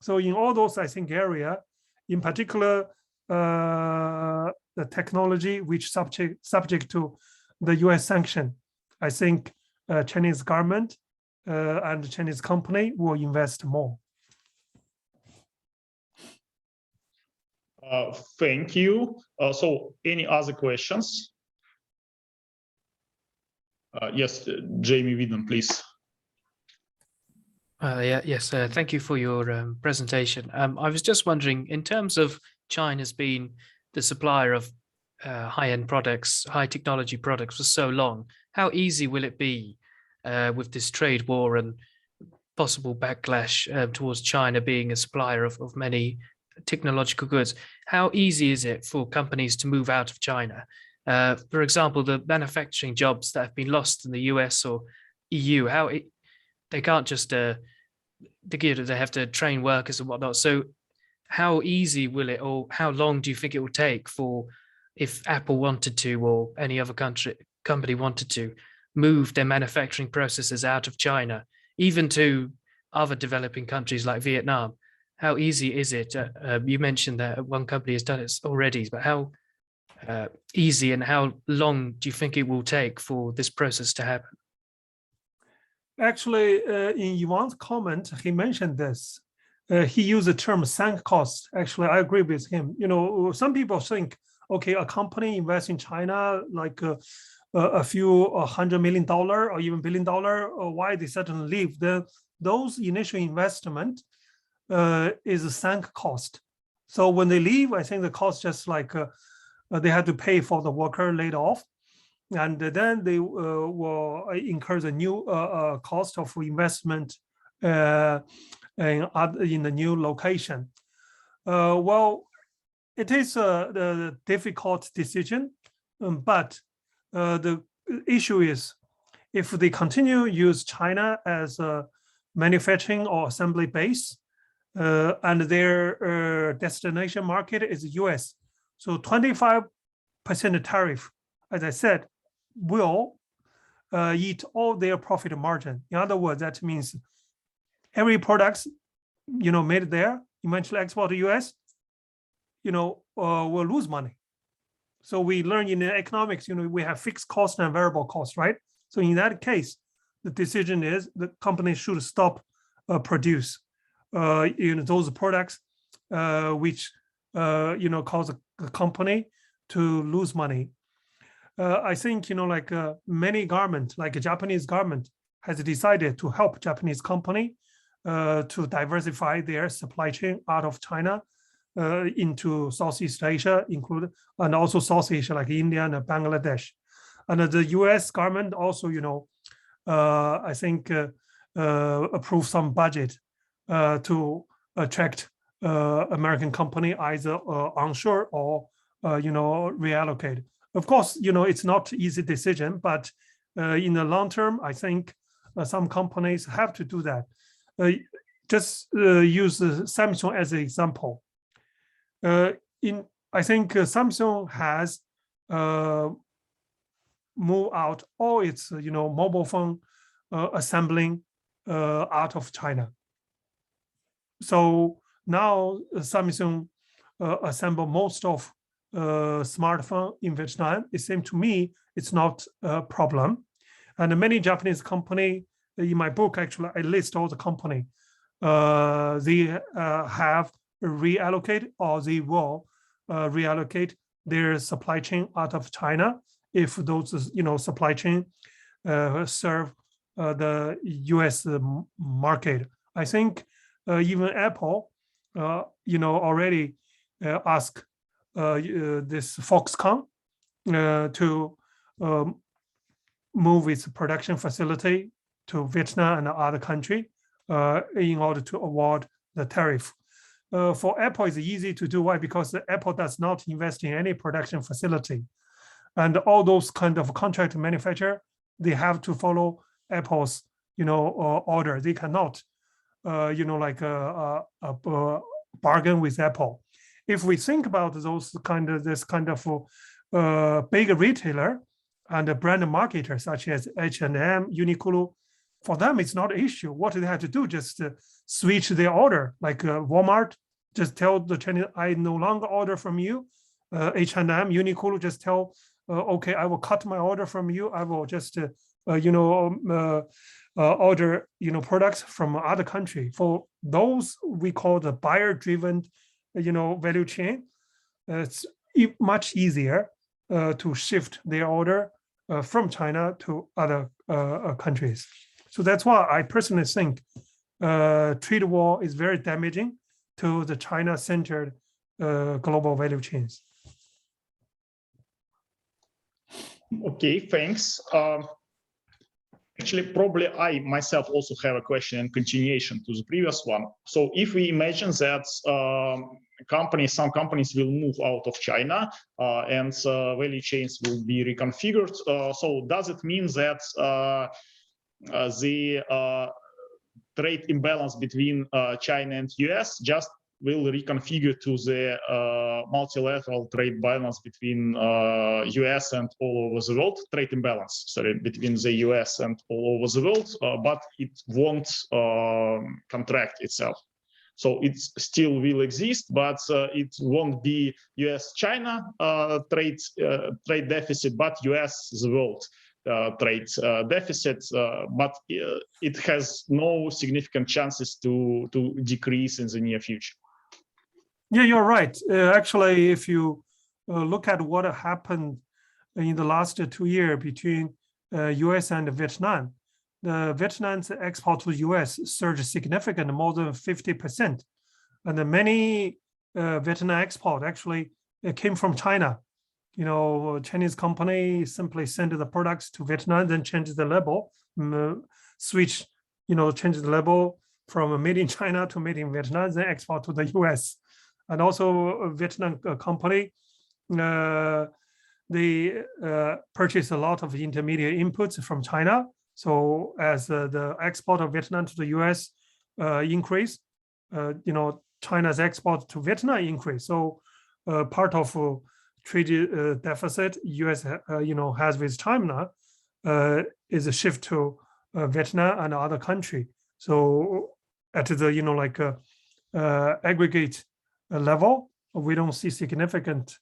So in all those, I think, area, in particular, the technology which subject to the US sanction, I think Chinese government and the Chinese company will invest more. Thank you. So any other questions? Yes, Jamie Whedon, please. Yes, thank you for your presentation. I was just wondering, in terms of China's been the supplier of high-end products, high technology products for so long, how easy will it be with this trade war and possible backlash towards China being a supplier of many technological goods? How easy is it for companies to move out of China? For example, the manufacturing jobs that have been lost in the US or EU, they can't just they have to train workers and whatnot. So how easy will it, or how long do you think it will take for, if Apple wanted to, or any other company wanted to, move their manufacturing processes out of China, even to other developing countries like Vietnam? How easy is it? You mentioned that one company has done it already, but how easy and how long do you think it will take for this process to happen? Actually, in Ivan's comment, he mentioned this. He used the term sunk cost. Actually, I agree with him. You know, some people think, okay, a company invests in China like a few $100 million or even $1 billion, or why they suddenly leave. Those initial investment is a sunk cost. So when they leave, I think the cost just like they had to pay for the worker laid off, and then they will incur the new cost of investment in the new location. Well, it is a difficult decision, but the issue is if they continue to use China as a manufacturing or assembly base, and their destination market is US. So 25% tariff, as I said, will eat all their profit margin. In other words, that means every product, made there, eventually export to US, will lose money. So we learn in economics, we have fixed cost and variable cost, right? So in that case, the decision is the company should stop produce those products which cause a company to lose money. I think many government, like a Japanese government, has decided to help Japanese company to diversify their supply chain out of China into Southeast Asia, and also South Asia like India and Bangladesh. And the US government also, I think approved some budget to attract American company either onshore or reallocate. Of course, it's not easy decision, but in the long term, I think some companies have to do that. Just use Samsung as an example. I think Samsung has moved out all its mobile phone assembling out of China. So now Samsung assemble most of smartphone in Vietnam. It seems to me it's not a problem. And many Japanese company, in my book, actually, I list all the company. They have reallocate, or they will reallocate their supply chain out of China if those supply chain serve the US market. I think even Apple already asked this Foxconn to move its production facility to Vietnam and other country in order to avoid the tariff. For Apple, it's easy to do. Why? Because Apple does not invest in any production facility, and all those kind of contract manufacturer, they have to follow Apple's order. They cannot bargain with Apple. If we think about this kind of big retailer and a brand marketer such as H&M, Uniqlo, for them, it's not an issue. What they have to do, just switch their order, like Walmart, just tell the Chinese, I no longer order from you. H&M, Uniqlo, just tell, okay, I will cut my order from you. I will just, order, products from other country. For those we call the buyer-driven, value chain, it's much easier to shift their order from China to other countries. So that's why I personally think trade war is very damaging to the China-centered global value chains. Okay, thanks. Actually, probably I myself also have a question in continuation to the previous one. So if we imagine that some companies will move out of China and value chains will be reconfigured, so does it mean that the trade imbalance between China and US just will reconfigure to the multilateral trade balance between US and all over the world, trade imbalance, sorry, between the US and all over the world, but it won't contract itself. So it still will exist, but it won't be US-China trade deficit, but US-the world trade deficit, but it has no significant chances to decrease in the near future. Yeah, you're right. Actually, if you look at what happened in the last 2 years between US and Vietnam, the Vietnam's export to US surged significantly, more than 50%. And many Vietnam export actually came from China. Chinese company simply send the products to Vietnam, then change the label, switch, change the label from made in China to made in Vietnam, then export to the US. And also a Vietnam company, they purchase a lot of intermediate inputs from China. So as the export of Vietnam to the US increase, China's export to Vietnam increase. So part of trade deficit US has with China is a shift to Vietnam and other country. So at the aggregate level, we don't see significant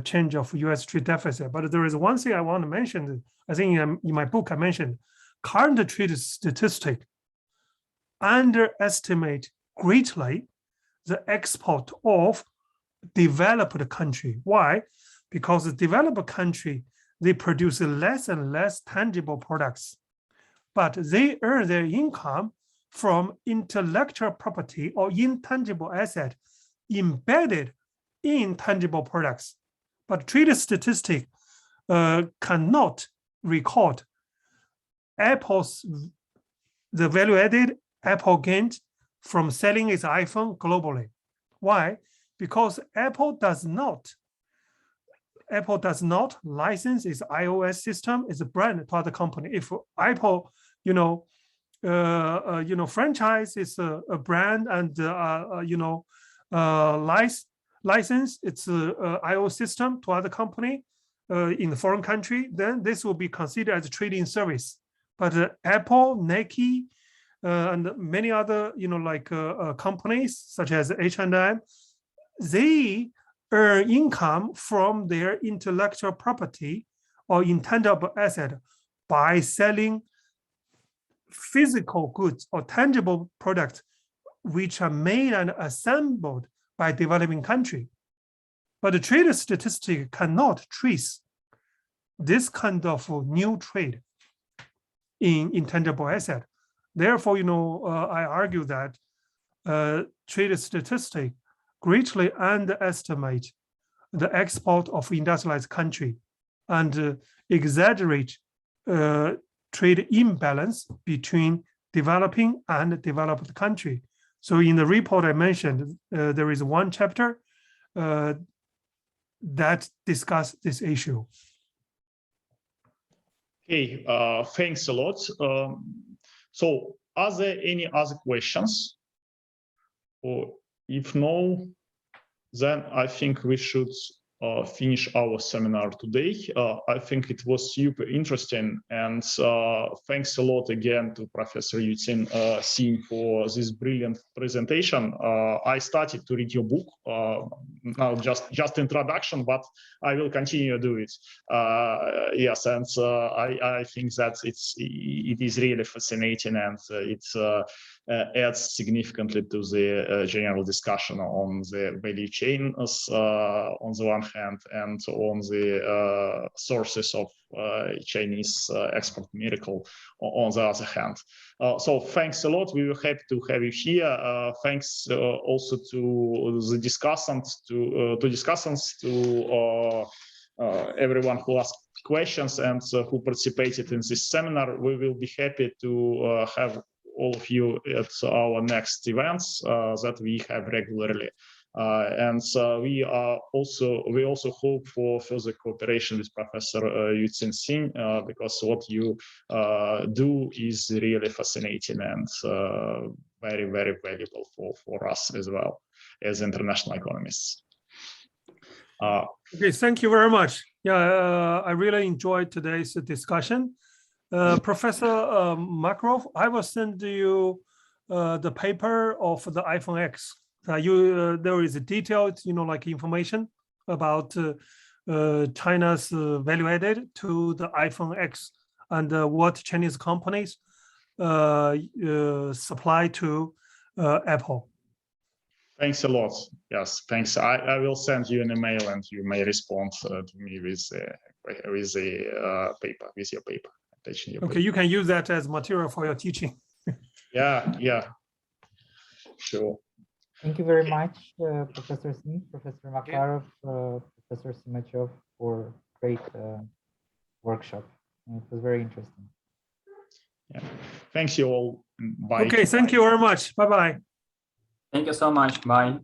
change of US trade deficit. But there is one thing I want to mention. I think in my book I mentioned current trade statistic underestimate greatly the export of developed country. Why? Because the developed country, they produce less and less tangible products, but they earn their income from intellectual property or intangible asset embedded in tangible products. But trade statistic cannot record the value added Apple gained from selling its iPhone globally. Why? Because Apple does not license its iOS system as a brand to other company. If Apple, franchise is a brand and license its iOS system to other company in the foreign country, then this will be considered as a trading service. But Apple, Nike, and many other companies such as H&M, they earn income from their intellectual property or intangible asset by selling physical goods or tangible products which are made and assembled by developing country. But the trade statistic cannot trace this kind of new trade in intangible asset. Therefore, I argue that trade statistic greatly underestimate the export of industrialized country and exaggerate trade imbalance between developing and developed country. So in the report I mentioned, there is one chapter that discusses this issue. Okay, thanks a lot. So are there any other questions? Or if no, then I think we should finish our seminar today. I think it was super interesting, and thanks a lot again to Professor Yuqing Xing for this brilliant presentation. I started to read your book, now just introduction, but I will continue to do it. Yes, and I think that it is really fascinating, and it adds significantly to the general discussion on the value chain on the one hand, and on the sources of Chinese export miracle on the other hand. So thanks a lot. We were happy to have you here. Thanks also to the discussants, to everyone who asked questions and who participated in this seminar. We will be happy to have all of you at our next events that we have regularly. We also hope for further cooperation with Professor Yuqing Xing, because what you do is really fascinating and very, very valuable for us as well as international economists. Okay, thank you very much. Yeah, I really enjoyed today's discussion. Professor Makarov, I will send you the paper of the iPhone X. There is a detailed, like information about China's value added to the iPhone X and what Chinese companies supply to Apple. Thanks a lot. Yes, thanks. I will send you an email, and you may respond to me with the paper, with your paper. Okay, you can use that as material for your teaching. Yeah, sure. Thank you very much, Professor Xing, Professor Makarov, Professor Simachev, for great workshop. It was very interesting. Yeah. Thanks you all. Bye. Okay, thank you very much. Bye-bye. Thank you so much. Bye.